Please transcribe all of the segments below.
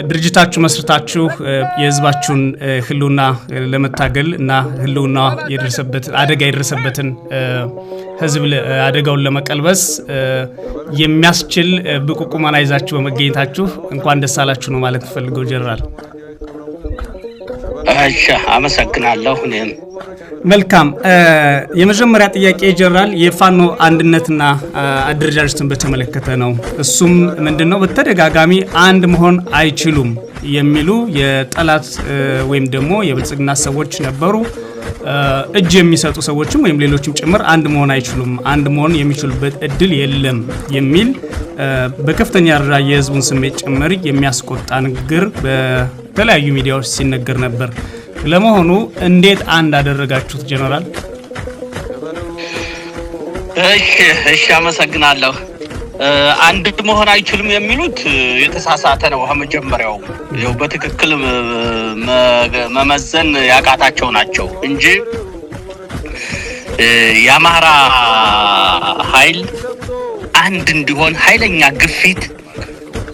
ድርጅታችሁ መስርታችሁ የህዝባችሁን ህልውና ለመታገል እና ህልውና የደረሰበት አደጋ የደረሰበትን ህዝብ አደጋውን ለመቀልበስ የሚያስችል ብቁ ቁመና ይዛችሁ በመገኘታችሁ እንኳን ደስ አላችሁ ነው ማለት ፈልገው ጀነራል። እሺ አመሰግናለሁ። እኔም መልካም የመጀመሪያ ጥያቄ ጀነራል የፋኖ አንድነትና አደረጃጀትን በተመለከተ ነው። እሱም ምንድነው በተደጋጋሚ አንድ መሆን አይችሉም የሚሉ የጠላት ወይም ደግሞ የብልጽግና ሰዎች ነበሩ። እጅ የሚሰጡ ሰዎችም ወይም ሌሎችም ጭምር አንድ መሆን አይችሉም፣ አንድ መሆን የሚችሉበት እድል የለም የሚል በከፍተኛ ደረጃ የህዝቡን ስሜት ጭምር የሚያስቆጣ ንግግር በተለያዩ ሚዲያዎች ሲነገር ነበር። ለመሆኑ እንዴት አንድ አደረጋችሁት ጀነራል? እሺ አመሰግናለሁ። አንድ መሆን አይችሉም የሚሉት የተሳሳተ ነው። መጀመሪያው ያው በትክክል መመዘን ያቃታቸው ናቸው እንጂ የአማራ ኃይል አንድ እንዲሆን ኃይለኛ ግፊት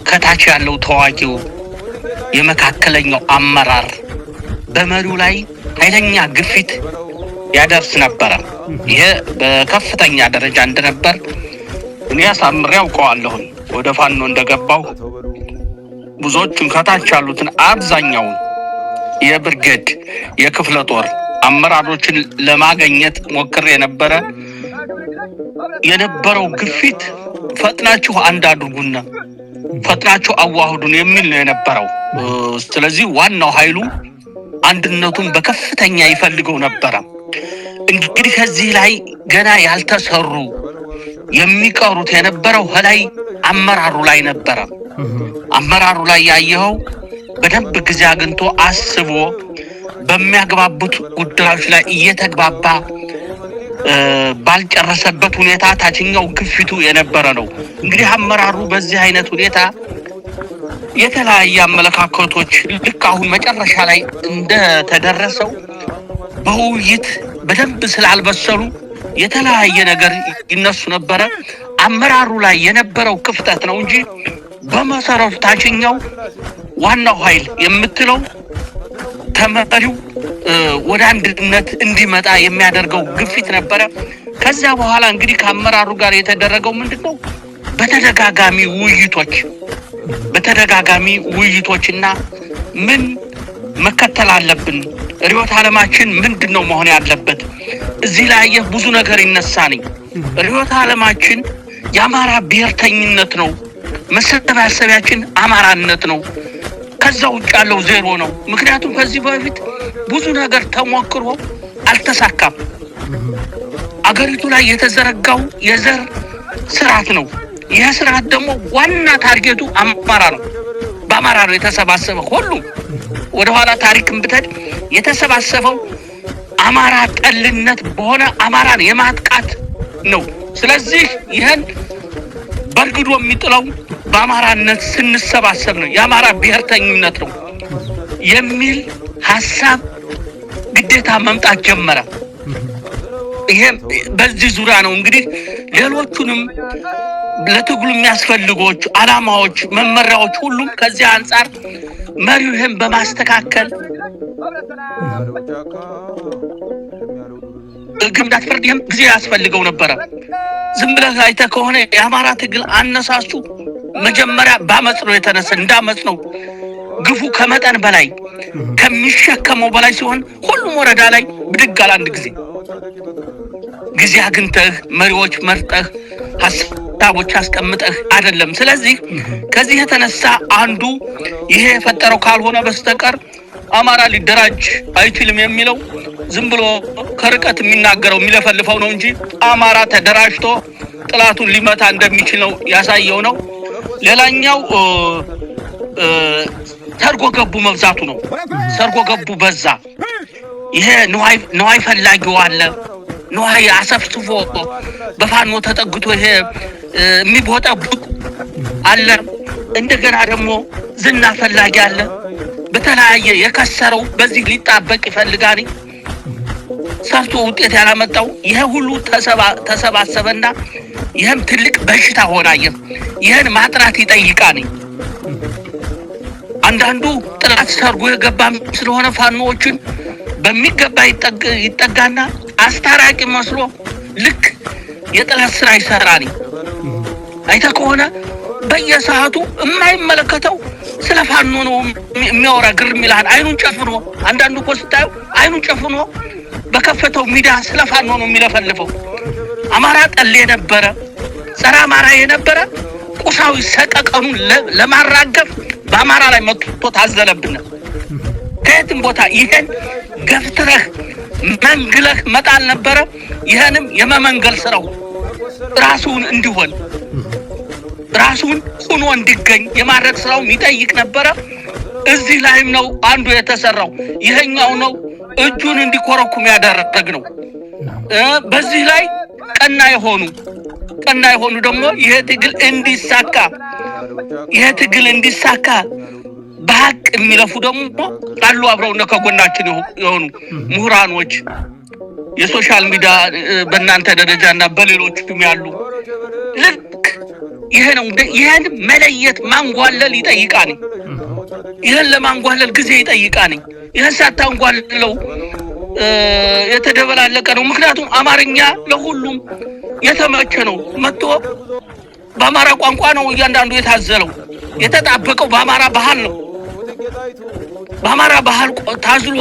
ከታች ያለው ተዋጊው የመካከለኛው አመራር በመሪው ላይ ኃይለኛ ግፊት ያደርስ ነበር። ይሄ በከፍተኛ ደረጃ እንደነበር እኔ አሳምሬ አውቀዋለሁ። ወደ ፋኖ እንደገባው ብዙዎቹን ከታች ያሉትን አብዛኛውን የብርጌድ የክፍለ ጦር አመራሮችን ለማግኘት ሞክሬ የነበረው ግፊት ፈጥናችሁ አንድ አድርጉና ፈጥናችሁ አዋህዱን የሚል ነው የነበረው። ስለዚህ ዋናው ኃይሉ አንድነቱን በከፍተኛ ይፈልገው ነበር። እንግዲህ ከዚህ ላይ ገና ያልተሰሩ የሚቀሩት የነበረው ላይ አመራሩ ላይ ነበር። አመራሩ ላይ ያየው በደንብ ጊዜ አግኝቶ አስቦ በሚያግባቡት ጉዳዮች ላይ እየተግባባ ባልጨረሰበት ሁኔታ ታችኛው ግፊቱ የነበረ ነው። እንግዲህ አመራሩ በዚህ አይነት ሁኔታ የተለያየ አመለካከቶች ልክ አሁን መጨረሻ ላይ እንደተደረሰው በውይይት በደንብ ስላልበሰሉ የተለያየ ነገር ይነሱ ነበር። አመራሩ ላይ የነበረው ክፍተት ነው እንጂ በመሰረቱ ታችኛው ዋናው ኃይል የምትለው ተመሪው ወደ አንድነት እንዲመጣ የሚያደርገው ግፊት ነበር። ከዛ በኋላ እንግዲህ ከአመራሩ ጋር የተደረገው ምንድነው በተደጋጋሚ ውይይቶችና ምን መከተል አለብን፣ ርዕዮተ ዓለማችን ምንድነው መሆን ያለበት፣ እዚህ ላይ ብዙ ነገር ይነሳል። ርዕዮተ ዓለማችን የአማራ ብሔርተኝነት ነው፣ መሰባሰቢያችን አማራነት ነው። ከዛ ውጭ ያለው ዜሮ ነው። ምክንያቱም ከዚህ በፊት ብዙ ነገር ተሞክሮ አልተሳካም። አገሪቱ ላይ የተዘረጋው የዘር ስርዓት ነው። ይህ ስርዓት ደግሞ ዋና ታርጌቱ አማራ ነው። በአማራ ነው የተሰባሰበው። ሁሉም ወደ ኋላ ታሪክን ብትሄድ የተሰባሰበው አማራ ጠልነት በሆነ አማራን የማጥቃት ነው። ስለዚህ ይህን በርግዶ የሚጥለው በአማራነት ስንሰባሰብ ነው፣ የአማራ ብሔርተኝነት ነው የሚል ሐሳብ ግዴታ መምጣት ጀመረ። ይሄ በዚህ ዙሪያ ነው እንግዲህ ሌሎቹንም ለትግሉ የሚያስፈልጉት ዓላማዎች፣ መመሪያዎች ሁሉም ከዚህ አንፃር መሪው ይሄን በማስተካከል ግምዳት ፍርድም ጊዜ ያስፈልገው ነበር። ዝም ብለህ አይተህ ከሆነ የአማራ ትግል አነሳሱ መጀመሪያ ባመጽ ነው የተነሳ፣ እንዳመጽ ነው። ግፉ ከመጠን በላይ ከሚሸከመው በላይ ሲሆን ሁሉም ወረዳ ላይ ብድግ አለ። አንድ ጊዜ አግኝተህ መሪዎች መርጠህ ሀሳቦች አስቀምጠህ አይደለም። ስለዚህ ከዚህ የተነሳ አንዱ ይሄ የፈጠረው ካልሆነ በስተቀር አማራ ሊደራጅ አይችልም የሚለው ዝም ብሎ ከርቀት የሚናገረው የሚለፈልፈው ነው እንጂ አማራ ተደራጅቶ ጥላቱን ሊመታ እንደሚችል ነው ያሳየው ነው። ሌላኛው ሰርጎ ገቡ መብዛቱ ነው። ሰርጎ ገቡ በዛ። ይሄ ነዋይ ፈላጊው አለ፣ ነዋይ አሰፍስፎ በፋኖ ተጠግቶ ይሄ የሚቦጠቡት አለ። እንደገና ደግሞ ዝና ፈላጊ አለ። በተለያየ የከሰረው በዚህ ሊጣበቅ ይፈልጋል። ሰርቶ ውጤት ያላመጣው ይሄ ሁሉ ተሰባሰበና ይሄም ትልቅ በሽታ ሆነ። ይሄን ማጥራት ይጠይቃል። አንድ አንዳንዱ ጥላት ሰርጎ የገባም ስለሆነ ፋኖዎችን በሚገባ ይጠጋና አስታራቂ መስሎ ልክ የጥላት ስራ ይሰራል። አይተህ ከሆነ በየሰዓቱ የማይመለከተው ስለ ፋኖ ነው የሚያወራ ግርም ይላል። አይኑን ጨፍኖ አንዳንዱ እኮ ስታየው አይኑን ጨፍኖ በከፈተው ሚዲያ ስለ ፋኖ ነው የሚለፈልፈው። አማራ ጠል የነበረ ጸረ አማራ የነበረ ቁሳዊ ሰቀቀኑን ለማራገፍ በአማራ ላይ መጥቶ ታዘለብን። ከየትም ቦታ ይሄን ገፍትረህ መንግለህ መጣል ነበረ። ይሄንም የመመንገል ስራው ራሱን እንዲሆን ራሱን ሆኖ እንዲገኝ የማድረግ ስራው ይጠይቅ ነበረ። እዚህ ላይም ነው አንዱ የተሰራው። ይሄኛው ነው እጁን እንዲኮረኩም ያደረግነው። በዚህ ላይ ቀና የሆኑ ደግሞ ይሄ ትግል እንዲሳካ በሐቅ የሚለፉ ደግሞ አሉ። አብረውና ከጎናችን የሆኑ ምሁራኖች የሶሻል ሚዲያ በእናንተ ደረጃና በሌሎችም ያሉ ልክ ይሄ ነው። ይሄን መለየት ማንጓለል ይጠይቃል። ይሄን ለማንጓለል ጊዜ ይጠይቃል። ይሄን ሳታንጓልለው የተደበላለቀ ነው። ምክንያቱም አማርኛ ለሁሉም የተመቸ ነው። መጥቶ በአማራ ቋንቋ ነው እያንዳንዱ የታዘለው። የተጣበቀው በአማራ ባህል ነው። በአማራ ባህል ታዝሎ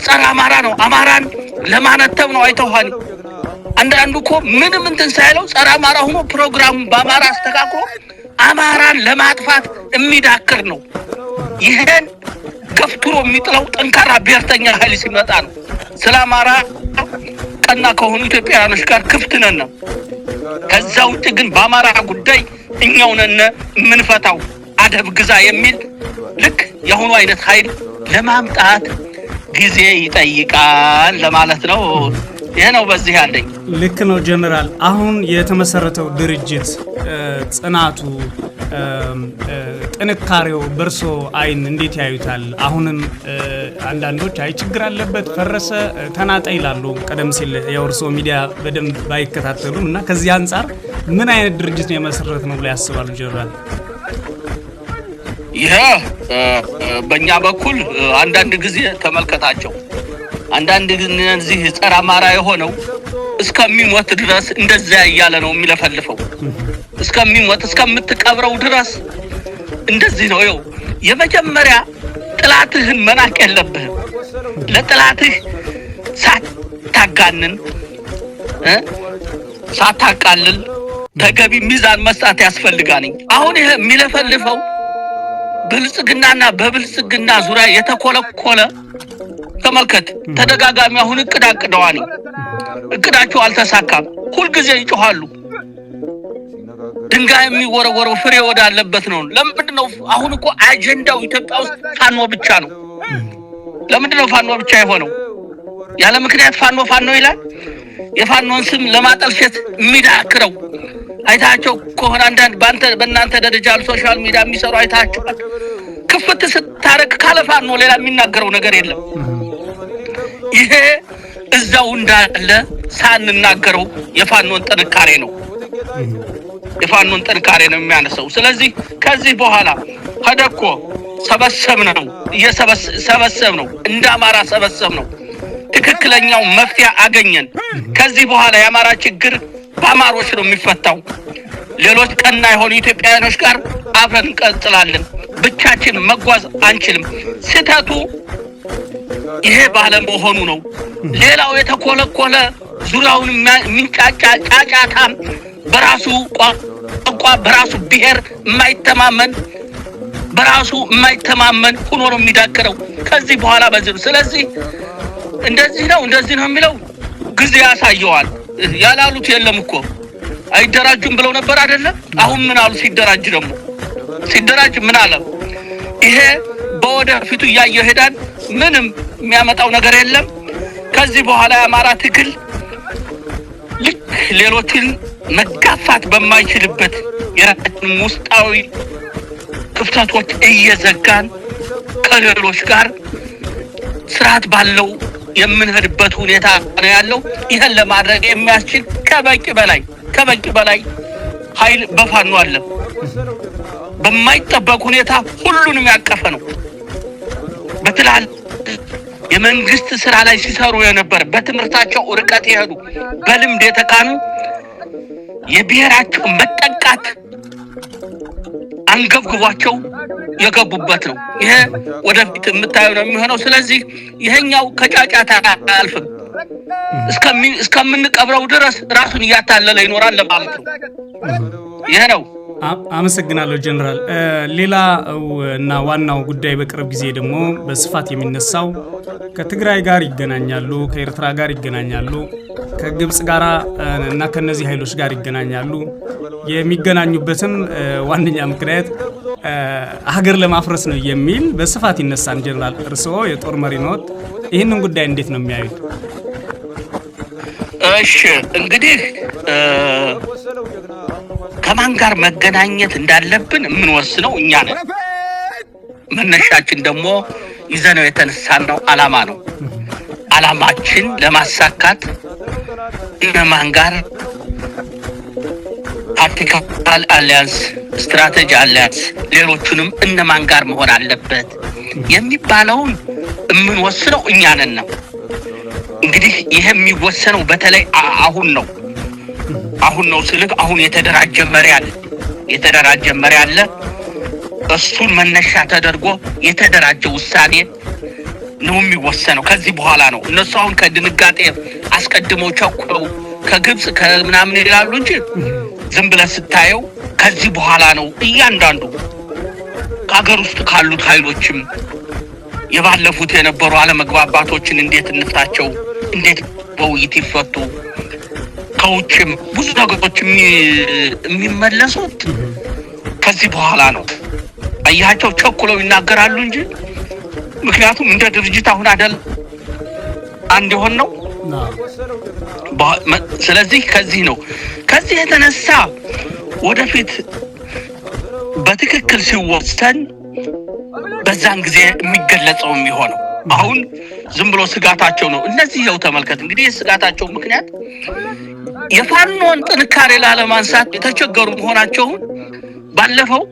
ጸረ አማራ ነው። አማራን ለማነተብ ነው። አይተውሃኒ አንዳንዱ እኮ ምንም እንትን ሳይለው ጸረ አማራ ሆኖ ፕሮግራሙን በአማራ አስተካክሎ አማራን ለማጥፋት የሚዳክር ነው። ይሄን ገፍትሮ የሚጥለው ጠንካራ ብሔርተኛ ኃይል ሲመጣ ነው። ስለ አማራ ቀና ከሆኑ ኢትዮጵያውያኖች ጋር ክፍት ነን። ከዛ ውጭ ግን በአማራ ጉዳይ እኛው ነን የምንፈታው አደብ ግዛ የሚል ልክ የአሁኑ አይነት ኃይል ለማምጣት ጊዜ ይጠይቃል ለማለት ነው። ይሄ ነው በዚህ ያለኝ። ልክ ነው ጀነራል። አሁን የተመሰረተው ድርጅት ጽናቱ፣ ጥንካሬው በርሶ አይን እንዴት ያዩታል? አሁንም አንዳንዶች አይ ችግር አለበት ፈረሰ ተናጠ ይላሉ። ቀደም ሲል የእርሶ ሚዲያ በደንብ ባይከታተሉም እና ከዚህ አንጻር ምን አይነት ድርጅት ነው የመሰረት ነው ብለው ያስባሉ ጀነራል? ይሄ በእኛ በኩል አንዳንድ ጊዜ ተመልከታቸው። አንዳንድ ጊዜ እዚህ ጸረ አማራ የሆነው እስከሚሞት ድረስ እንደዛ እያለ ነው የሚለፈልፈው። እስከሚሞት እስከምትቀብረው ድረስ እንደዚህ ነው። ይኸው የመጀመሪያ ጥላትህን መናቅ የለብህም። ለጥላትህ ሳታጋንን ሳታቃልል ተገቢ ሚዛን መስጠት ያስፈልጋል። አሁን ይሄ የሚለፈልፈው ብልጽግናና በብልጽግና ዙሪያ የተኮለኮለ ተመልከት። ተደጋጋሚ አሁን እቅዳቅደዋል። እቅዳቸው አልተሳካም። ሁልጊዜ ይጮሃሉ። ድንጋይ የሚወረወረው ፍሬ ወዳለበት ነው። ለምንድን ነው አሁን እኮ አጀንዳው ኢትዮጵያ ውስጥ ፋኖ ብቻ ነው። ለምንድን ነው ፋኖ ብቻ የሆነው? ያለ ምክንያት ፋኖ ይላል። የፋኖን ስም ለማጠልሸት የሚዳክረው አይታቸው ከሆነ አንዳንድ በእናንተ ደረጃ ሶሻል ሚዲያ የሚሰሩ አይታቸው ክፍት ስታረቅ ካለ ፋኖ ሌላ የሚናገረው ነገር የለም። ይሄ እዛው እንዳለ ሳንናገረው የፋኖን ጥንካሬ ነው የሚያነሳው። ስለዚህ ከዚህ በኋላ ሀደኮ ሰበሰብ ነው እንደ አማራ ሰበሰብ ነው። ትክክለኛው መፍትሄ አገኘን። ከዚህ በኋላ የአማራ ችግር በአማሮች ነው የሚፈታው። ሌሎች ቀና የሆኑ ኢትዮጵያውያኖች ጋር አብረን እንቀጥላለን። ብቻችን መጓዝ አንችልም። ስህተቱ ይሄ ባለመሆኑ ነው። ሌላው የተኮለኮለ ዙሪያውን የሚንጫጫ ጫጫታ በራሱ ቋንቋ በራሱ ብሔር የማይተማመን ሆኖ ነው የሚዳክረው። ከዚህ በኋላ በዚህ ስለዚህ እንደዚህ ነው የሚለው ጊዜ ያሳየዋል። ያላሉት የለም እኮ አይደራጁም ብለው ነበር አይደለም? አሁን ምን አሉ? ሲደራጅ ምን አለ? ይሄ በወደፊቱ እያየው ሄዳን ምንም የሚያመጣው ነገር የለም። ከዚህ በኋላ የአማራ ትግል ልክ ሌሎችን መጋፋት በማይችልበት የራሳችን ውስጣዊ ክፍተቶች እየዘጋን ከሌሎች ጋር ስርዓት ባለው የምንሄድበት ሁኔታ ነው ያለው። ይሄን ለማድረግ የሚያስችል ከበቂ በላይ ኃይል በፋኖ አለ። በማይጠበቅ ሁኔታ ሁሉንም ያቀፈ ነው። በትላል የመንግስት ስራ ላይ ሲሰሩ የነበር በትምህርታቸው ርቀት ይሄዱ በልምድ የተካኑ የብሔራቸው መጠቃት አንገብግቧቸው የገቡበት ነው። ይሄ ወደፊት የምታየው ነው የሚሆነው። ስለዚህ ይሄኛው ከጫጫታ አልፍም እስከምንቀብረው ድረስ ራሱን እያታለለ ይኖራል ለማለት ነው። ይሄ ነው። አመሰግናለሁ ጀነራል። ሌላ እና ዋናው ጉዳይ በቅርብ ጊዜ ደግሞ በስፋት የሚነሳው ከትግራይ ጋር ይገናኛሉ፣ ከኤርትራ ጋር ይገናኛሉ፣ ከግብጽ ጋር እና ከነዚህ ኃይሎች ጋር ይገናኛሉ። የሚገናኙበትም ዋነኛ ምክንያት ሀገር ለማፍረስ ነው የሚል በስፋት ይነሳል። ጀነራል እርስዎ የጦር መሪ ነዎት፣ ይህንን ጉዳይ እንዴት ነው የሚያዩት? እሺ እንግዲህ ከማን ጋር መገናኘት እንዳለብን የምንወስነው እኛ ነን። መነሻችን ደግሞ ይዘነው የተነሳነው ዓላማ ነው። ዓላማችን ለማሳካት እነማን ጋር ታክቲካል አሊያንስ፣ ስትራቴጂ አሊያንስ፣ ሌሎቹንም እነማን ጋር መሆን አለበት የሚባለውን የምንወስነው እኛ ነን ነው። እንግዲህ ይሄ የሚወሰነው በተለይ አሁን ነው ስልክ አሁን የተደራጀ መሪ አለ። እሱን መነሻ ተደርጎ የተደራጀ ውሳኔ ነው የሚወሰነው። ከዚህ በኋላ ነው እነሱ አሁን ከድንጋጤ አስቀድመው ቸኩለው ከግብጽ ከምናምን ይላሉ እንጂ ዝም ብለህ ስታየው ከዚህ በኋላ ነው እያንዳንዱ ከሀገር ውስጥ ካሉት ኃይሎችም የባለፉት የነበሩ አለመግባባቶችን እንዴት እንፍታቸው፣ እንዴት በውይይት ይፈቱ፣ ከውጭም ብዙ ነገሮች የሚመለሱት ከዚህ በኋላ ነው። አያቸው ቸኩለው ይናገራሉ እንጂ ምክንያቱም እንደ ድርጅት አሁን አይደል አንድ ሆን ነው። ስለዚህ ከዚህ የተነሳ ወደፊት በትክክል ሲወሰን በዛን ጊዜ የሚገለጸው የሚሆነው አሁን ዝም ብሎ ስጋታቸው ነው። እነዚህ ይኸው ተመልከት እንግዲህ የስጋታቸው ምክንያት የፋኖን ጥንካሬ ላለማንሳት የተቸገሩ መሆናቸውን ባለፈው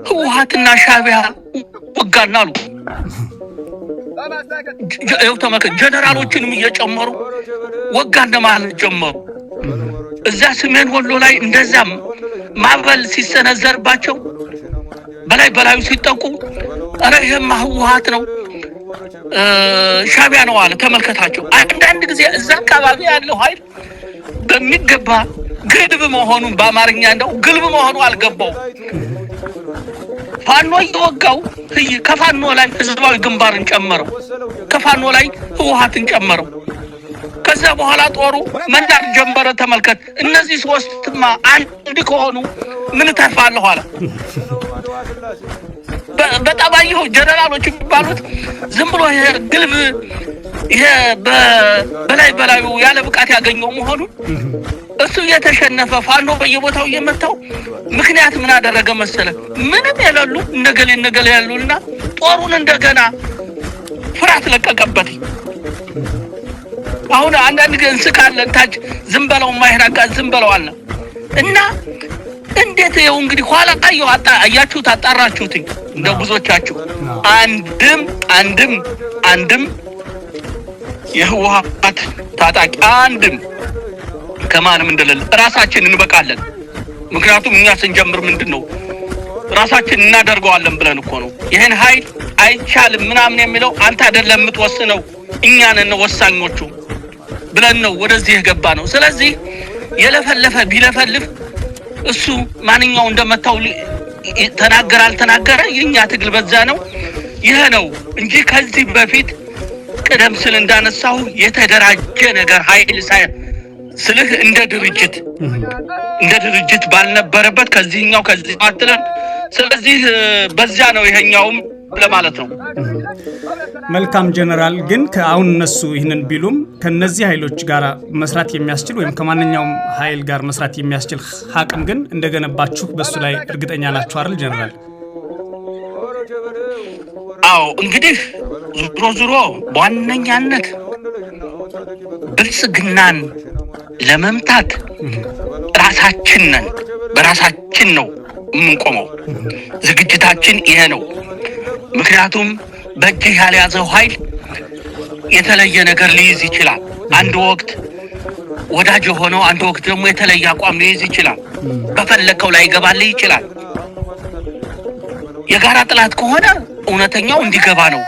ህወሓትና ሻዕቢያ ወጋና አሉ። ይኸው ተመልከት ጀነራሎችንም እየጨመሩ ወጋና ማለት ጀመሩ። እዛ ሰሜን ወሎ ላይ እንደዛም ማበል ሲሰነዘርባቸው በላዩ ሲጠቁ አረ ይሄማ ህወሓት ነው ሻዕቢያ ነው አለ። ተመልከታቸው። አንዳንድ ጊዜ እዛ አካባቢ ያለው ኃይል በሚገባ ግልብ መሆኑን በአማርኛ እንደው ግልብ መሆኑ አልገባው። ፋኖ እየወጋው ከፋኖ ላይ ህዝባዊ ግንባርን ጨመረው፣ ከፋኖ ላይ ህወሓትን ጨመረው። ከዛ በኋላ ጦሩ መንዳት ጀመረ። ተመልከት። እነዚህ ሶስትማ አንድ ከሆኑ ምን ተፋለሁ አለ። በጣም አየሁ ጀነራሎች የሚባሉት ዝም ብሎ ይሄ ግልብ ይሄ በላዩ ያለ ብቃት ያገኘው መሆኑን እሱ እየተሸነፈ ፋኖ በየቦታው እየመታው ምክንያት ምን አደረገ መሰለ? ምንም የሌሉ ነገሌ ያሉና ጦሩን እንደገና ፍርሃት ለቀቀበት። አሁን አንዳንድ ግን እንስካለን ታች ዝም በለው ማይራጋ ዝም በለው አለ እና እንዴት ይኸው እንግዲህ ኋላ ታየው አያችሁት አጣራችሁት እንደ ብዙዎቻችሁ አንድም የህወሓት ታጣቂ አንድም ከማንም እንደሌለ ራሳችን እንበቃለን። ምክንያቱም እኛ ስንጀምር ምንድነው ራሳችን እናደርገዋለን ብለን እኮ ነው። ይሄን ኃይል አይቻልም ምናምን የሚለው አንተ አይደለም የምትወስነው እኛ ነን ወሳኞቹ ብለን ነው ወደዚህ የገባ ነው። ስለዚህ የለፈለፈ ቢለፈልፍ እሱ ማንኛው እንደመታው ተናገረ አልተናገረ የኛ ትግል በዛ ነው። ይሄ ነው እንጂ ከዚህ በፊት ቀደም ሲል እንዳነሳው የተደራጀ ነገር ኃይል ስልህ እንደ ድርጅት ባልነበረበት ከዚህ አትለን። ስለዚህ በዛ ነው ይሄኛውም ለማለት ነው። መልካም ጀነራል፣ ግን ከአሁን እነሱ ይህንን ቢሉም ከነዚህ ኃይሎች ጋር መስራት የሚያስችል ወይም ከማንኛውም ኃይል ጋር መስራት የሚያስችል አቅም ግን እንደገነባችሁ በሱ ላይ እርግጠኛ ናችሁ አይደል ጀነራል? አዎ እንግዲህ ዙሮ በዋነኛነት ብልጽግናን ለመምታት ራሳ በራሳችን ነን በራሳችን ነው የምንቆመው ዝግጅታችን ይሄ ነው ምክንያቱም በእጅ ያልያዘው ኃይል የተለየ ነገር ሊይዝ ይችላል አንድ ወቅት ወዳጅ ሆኖ አንድ ወቅት ደግሞ የተለየ አቋም ሊይዝ ይችላል በፈለከው ላይ ይገባልህ ይችላል የጋራ ጥላት ከሆነ እውነተኛው እንዲገባ ነው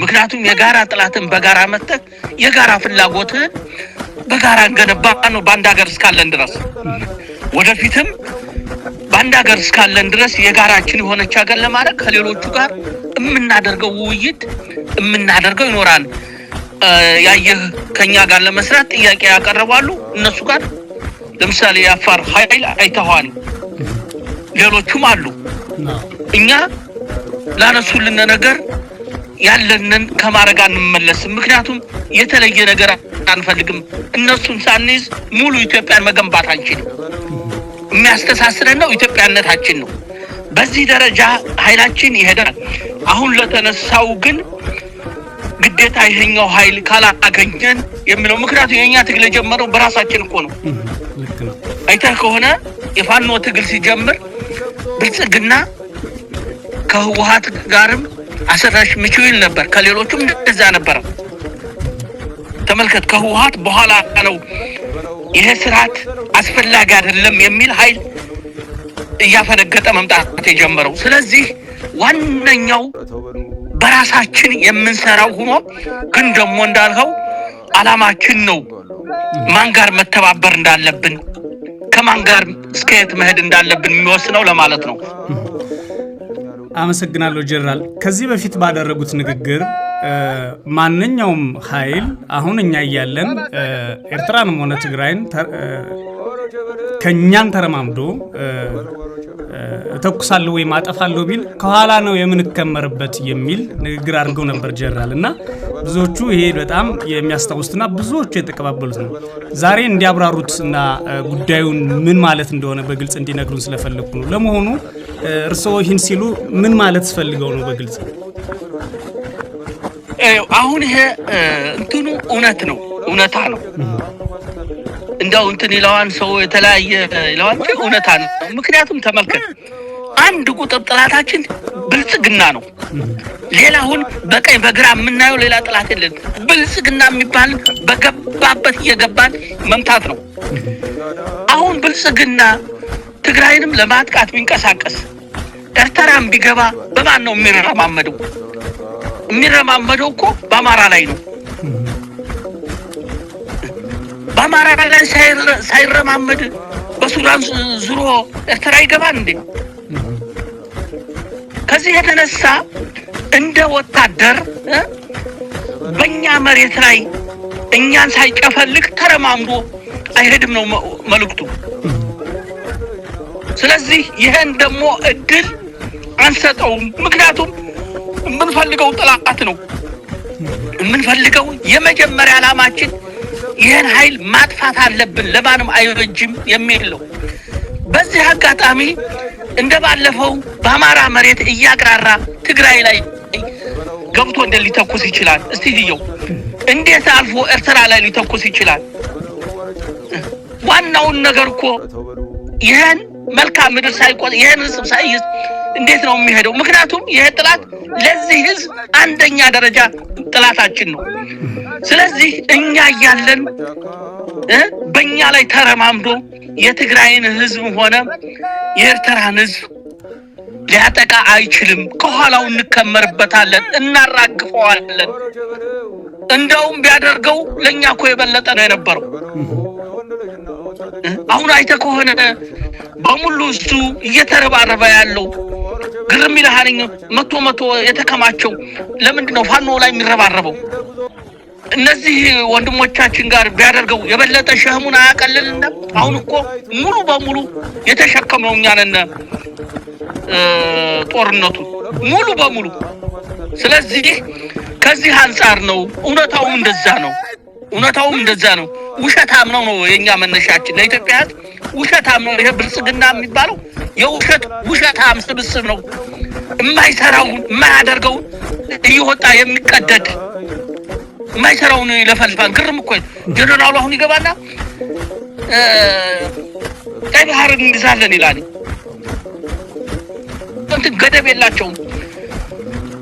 ምክንያቱም የጋራ ጥላትን በጋራ መተክ የጋራ ፍላጎትን በጋራ ገነባ ነው ባንድ ሀገር እስካለን ድረስ ወደፊትም ባንድ ሀገር እስካለን ድረስ የጋራችን የሆነች ሀገር ለማድረግ ከሌሎቹ ጋር የምናደርገው ውይይት የምናደርገው ይኖራል ያየህ ከኛ ጋር ለመስራት ጥያቄ ያቀርባሉ እነሱ ጋር ለምሳሌ ያፋር ኃይል አይተዋል ሌሎቹም አሉ እኛ ላነሱልን ነገር ያለንን ከማረጋ እንመለስ ምክንያቱም የተለየ ነገር አንፈልግም እነሱን ሳንይዝ ሙሉ ኢትዮጵያን መገንባት አንችልም የሚያስተሳስረን ነው ኢትዮጵያነታችን ነው በዚህ ደረጃ ኃይላችን ይሄዳል አሁን ለተነሳው ግን ግዴታ ይሄኛው ኃይል ካላገኘን የሚለው ምክንያቱም የኛ ትግል ጀመረው በራሳችን እኮ ነው አይተህ ከሆነ የፋኖ ትግል ሲጀምር ብልጽግና ከህወሓት ጋርም አሰራሽ ምቹል ነበር ከሌሎቹም እንደዛ ነበር ተመልከት ከህወሓት በኋላ ነው ይሄ ስርዓት አስፈላጊ አይደለም የሚል ኃይል እያፈነገጠ መምጣት የጀመረው ስለዚህ ዋነኛው በራሳችን የምንሰራው ሆኖ ግን ደግሞ እንዳልኸው አላማችን ነው ማን ጋር መተባበር እንዳለብን ከማን ጋር እስከየት መሄድ እንዳለብን የሚወስነው ለማለት ነው አመሰግናለሁ ጀነራል ከዚህ በፊት ባደረጉት ንግግር ማንኛውም ኃይል አሁን እኛ ያያለን ኤርትራንም ሆነ ትግራይን ከኛን ተረማምዶ ተኩሳለሁ ወይ ማጠፋለሁ ቢል ከኋላ ነው የምንከመርበት የሚል ንግግር አድርገው ነበር ጀነራልና ብዙዎቹ ይሄ በጣም የሚያስተውስትና ብዙዎቹ የተቀባበሉት ነው ዛሬ እንዲያብራሩትና ጉዳዩን ምን ማለት እንደሆነ በግልጽ እንዲነግሩን ስለፈለኩ ነው ለመሆኑ እርሶ ይህን ሲሉ ምን ማለት ፈልገው ነው በግልጽ አሁን ይሄ እንትኑ እውነት ነው እውነታ ነው እንደው እንትን ይላዋን ሰው የተለያየ ይላዋን እውነታ ነው ምክንያቱም ተመልከት አንድ ቁጥር ጥላታችን ብልጽግና ነው ሌላውን በቀኝ በግራ የምናየው ሌላ ጥላት የለም ብልጽግና የሚባል በገባበት እየገባን መምታት ነው አሁን ብልጽግና ትግራይንም ለማጥቃት ቢንቀሳቀስ ኤርትራም ቢገባ በማን ነው የሚረማመደው እኮ በአማራ ላይ ነው በአማራ ላይ ሳይረማመድ በሱዳን ዙሮ ኤርትራ ይገባል እንዴ ከዚህ የተነሳ እንደ ወታደር በእኛ መሬት ላይ እኛን ሳይጨፈልቅ ተረማምዶ አይሄድም ነው መልእክቱ ስለዚህ ይሄን ደግሞ እድል አንሰጠውም ምክንያቱም የምንፈልገው ጥላት ነው የምንፈልገው የመጀመሪያ ዓላማችን ይሄን ኃይል ማጥፋት አለብን ለማንም አይበጅም የሚል ነው በዚህ አጋጣሚ እንደባለፈው በአማራ መሬት እያቀራራ ትግራይ ላይ ገብቶ እንደሊተኩስ ይችላል እስቲ ልየው እንዴት አልፎ ኤርትራ ላይ ሊተኩስ ይችላል ዋናውን ነገር እኮ ይሄን መልካም ምድር ሳይቆጥ ይሄን ህዝብ ሳይይዝ እንዴት ነው የሚሄደው ምክንያቱም ይሄ ጥላት ለዚህ ህዝብ አንደኛ ደረጃ ጥላታችን ነው ስለዚህ እኛ ያለን በእኛ ላይ ተረማምዶ የትግራይን ህዝብ ሆነ የኤርትራን ህዝብ ሊያጠቃ አይችልም ከኋላው እንከመርበታለን እናራግፈዋለን እንደውም ቢያደርገው ለኛ እኮ የበለጠ ነው የነበረው አሁን አይተህ ከሆነ በሙሉ እሱ እየተረባረበ ያለው ግርም ይልሃልኝ መቶ የተከማቸው ለምንድን ነው ፋኖ ላይ የሚረባረበው እነዚህ ወንድሞቻችን ጋር ቢያደርገው የበለጠ ሸህሙን አያቀልልና አሁን እኮ ሙሉ በሙሉ የተሸከመው እኛ ነን ጦርነቱ ሙሉ በሙሉ ስለዚህ ከዚህ አንፃር ነው እውነታውም እንደዛ ነው ውሸታም ነው የኛ መነሻችን ለኢትዮጵያ ውሸታም ነው ይሄ ብልጽግና የሚባለው ውሸታም ስብስብ ነው የማይሰራው የማያደርገው እየወጣ የሚቀደድ የማይሰራውን ይለፈልፋል ግርም እኮ ጀነራሉ አሁን ይገባና ቀይ ባህርን እንይዛለን ይላል። እንትን ገደብ የላቸውም።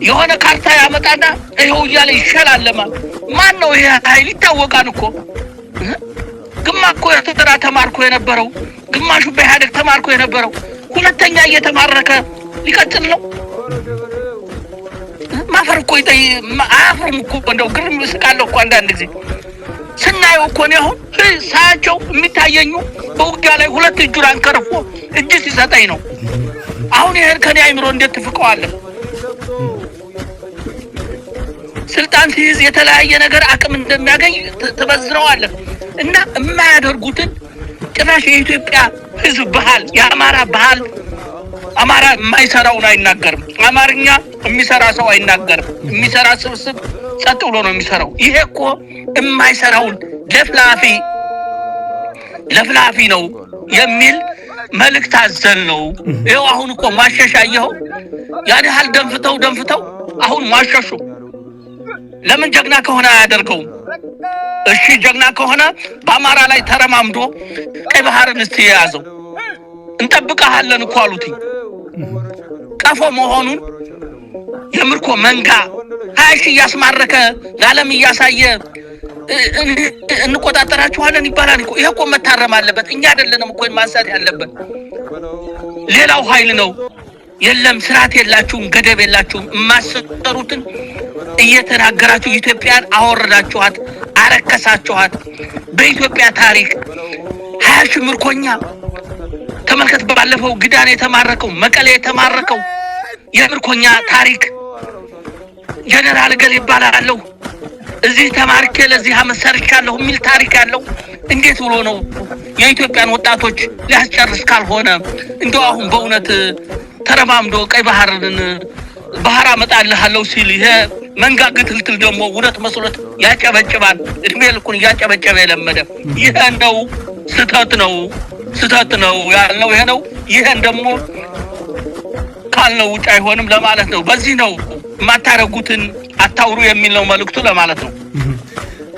የሆነ ካርታ ያመጣና ይኸው እያለ ይሸላለማል። ማን ነው ይሄ ኃይል? ይታወቃል እኮ። ግማሽ እኮ ኤርትራ ተማርኮ የነበረው፣ ግማሹ በኢህአዴግ ተማርኮ የነበረው ሁለተኛ እየተማረከ ሊቀጥል ነው። ማፈር እኮ አያፍሩም እኮ። እንደው ግርም ይስቃለሁ እኮ አንዳንድ ጊዜ ስናየው እኮ ነው። አሁን ሳያቸው የሚታየኙ በውጊያ ላይ ሁለት እጁን አንከርፎ እጅ ሲሰጠኝ ነው። አሁን ይሄን ከኔ አይምሮ እንዴት ትፍቀዋለህ? ስልጣን ሲይዝ የተለያየ ነገር አቅም እንደሚያገኝ ትበዝረዋለህ እና የማያደርጉትን ጭራሽ የኢትዮጵያ ሕዝብ ባህል፣ የአማራ ባህል፣ አማራ የማይሰራውን አይናገርም። አማርኛ የሚሰራ ሰው አይናገርም። የሚሰራ ስብስብ ጸጥ ብሎ ነው የሚሰራው። ይሄ እኮ የማይሰራውን ለፍላፊ ነው የሚል መልእክት አዘል ነው። ይኸው አሁን እኮ ማሸሻየው ያን ያህል ደንፍተው አሁን ማሸሹ። ለምን ጀግና ከሆነ አያደርገውም? እሺ ጀግና ከሆነ በአማራ ላይ ተረማምዶ ቀይ ባህርን እስቲ የያዘው እንጠብቀሃለን እኮ አሉት። ቀፎ መሆኑን የምርኮ መንጋ 20 ሺህ እያስማረከ ለዓለም እያሳየ እንቆጣጠራችኋለን ይባላል እኮ። ይሄ እኮ መታረም አለበት። እኛ አይደለንም እኮ ማንሳት ያለበት፣ ሌላው ኃይል ነው። የለም ስርዓት የላችሁም፣ ገደብ የላችሁም። የማሰሩትን እየተናገራችሁ ኢትዮጵያን አወረዳችኋት፣ አረከሳችኋት። በኢትዮጵያ ታሪክ 20 ሺህ ምርኮኛ ተመልከት። ባለፈው ግዳን የተማረከው፣ መቀሌ የተማረከው የምርኮኛ ታሪክ ጀነራል ገል ይባላለሁ እዚህ ተማርኬ ለዚህ አመት ሰርቻለሁ የሚል ታሪክ ያለው እንዴት ብሎ ነው የኢትዮጵያን ወጣቶች ሊያስጨርስ? ካልሆነ እንደው አሁን በእውነት ተረማምዶ ቀይ ባህርን ባህር አመጣልሃለሁ ሲል ይሄ መንጋ ግትልትል ደግሞ ውረት መስሎት ያጨበጭባል። እድሜ ልኩን ያጨበጨበ የለመደ ይሄ ነው። ስተት ነው ያለው ይሄ ነው። ይሄን ደግሞ ካልነው ውጭ አይሆንም ለማለት ነው። በዚህ ነው ማታረጉትን አታውሩ የሚል ነው መልእክቱ ለማለት ነው።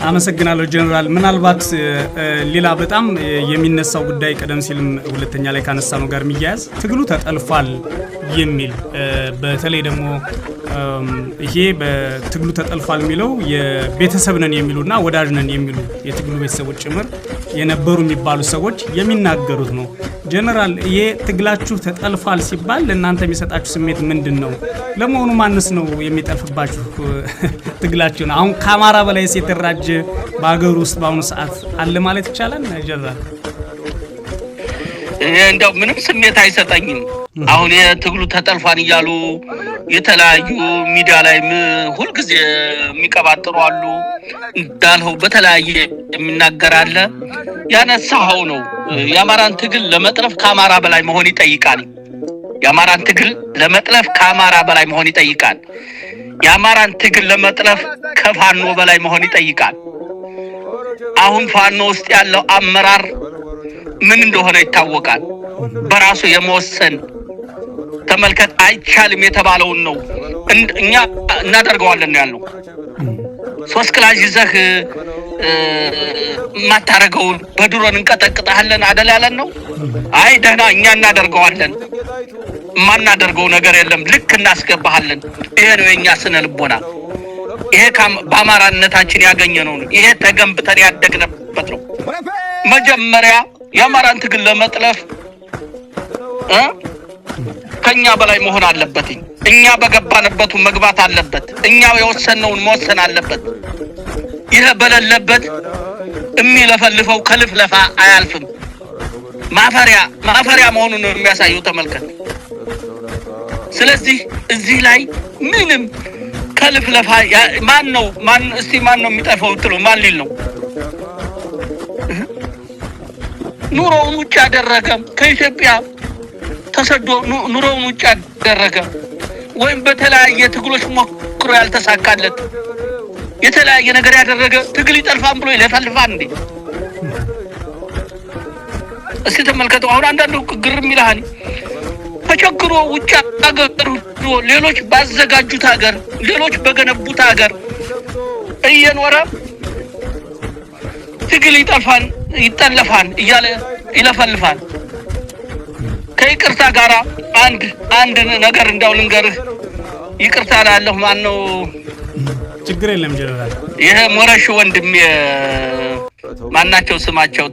አመሰግናለሁ ጀነራል። ምናልባት ሌላ በጣም የሚነሳው ጉዳይ ቀደም ሲልም ሁለተኛ ላይ ካነሳነው ጋር የሚያያዝ ትግሉ ተጠልፏል የሚል በተለይ ደግሞ ይሄ በትግሉ ተጠልፏል የሚለው የቤተሰብ ነን የሚሉና ወዳጅ ነን የሚሉ የትግሉ ቤተሰቦች ጭምር የነበሩ የሚባሉ ሰዎች የሚናገሩት ነው። ጀነራል ይሄ ትግላችሁ ተጠልፏል ሲባል ለእናንተ የሚሰጣችሁ ስሜት ምንድን ነው? ለመሆኑ ማንስ ነው የሚጠልፍባችሁ ትግላችሁ? አሁን ከአማራ በላይ የተደራጀ በአገር ውስጥ በአሁኑ ሰዓት አለ ማለት ይቻላል ጀነራል? እንደው ምንም ስሜት አይሰጠኝም። አሁን የትግሉ ተጠልፏል እያሉ የተለያዩ ሚዲያ ላይ ሁልጊዜ የሚቀባጥሩ አሉ። እንዳልኸው በተለያየ የሚናገር አለ። ያነሳኸው ነው። የአማራን ትግል ለመጥለፍ ከአማራ በላይ መሆን ይጠይቃል። የአማራን ትግል ለመጥለፍ ከአማራ በላይ መሆን ይጠይቃል። የአማራን ትግል ለመጥለፍ ከፋኖ በላይ መሆን ይጠይቃል። አሁን ፋኖ ውስጥ ያለው አመራር ምን እንደሆነ ይታወቃል። በራሱ የመወሰን ተመልከት። አይቻልም የተባለውን ነው እኛ እናደርገዋለን ነው ያለው። 3 ክላሽ ይዘህ ማታረገውን በድሮን እንቀጠቅጣለን አደል ያለን ነው። አይ ደህና እኛ እናደርገዋለን። ማናደርገው ነገር የለም። ልክ እናስገባሃለን። ይሄ ነው የኛ ስነ ልቦና። ይሄ በአማራነታችን ያገኘነው ነው። ይሄ ተገንብተን ያደግነበት ነው። መጀመሪያ የአማራን ትግል ለመጥለፍ ከኛ በላይ መሆን አለበት። እኛ በገባንበቱ መግባት አለበት። እኛ የወሰነውን መወሰን አለበት። ይሄ በሌለበት የሚለፈልፈው ከልፍለፋ አያልፍም። ማፈሪያ መሆኑን ነው የሚያሳየው። ተመልከት። ስለዚህ እዚህ ላይ ምንም ከልፍለፋ ማን ነው የሚጠፋው ትለው ማን ሊል ነው? ኑሮውን ውጭ ያደረገ ከኢትዮጵያ ተሰዶ ኑሮውን ውጭ ያደረገ ወይም በተለያየ ትግሎች ሞክሮ ያልተሳካለት የተለያየ ነገር ያደረገ ትግል ይጠልፋን ብሎ ይለፈልፋል እንዴ? እስቲ ተመልከቱ። አሁን አንዳንዱ ግርም ይላል። ተቸግሮ ውጭ ሀገር ሌሎች ባዘጋጁት ሀገር ሌሎች በገነቡት ሀገር እየኖረ ትግል ይጠልፋን ይጠለፋን እያለ ይለፈልፋል። ከይቅርታ ጋራ አንድ ነገር እንዳው ልንገርህ ይቅርታ ላለሁ ማን ነው ችግር የለም ጀነራል ይሄ ሞረሽ ወንድም ማናቸው ስማቸው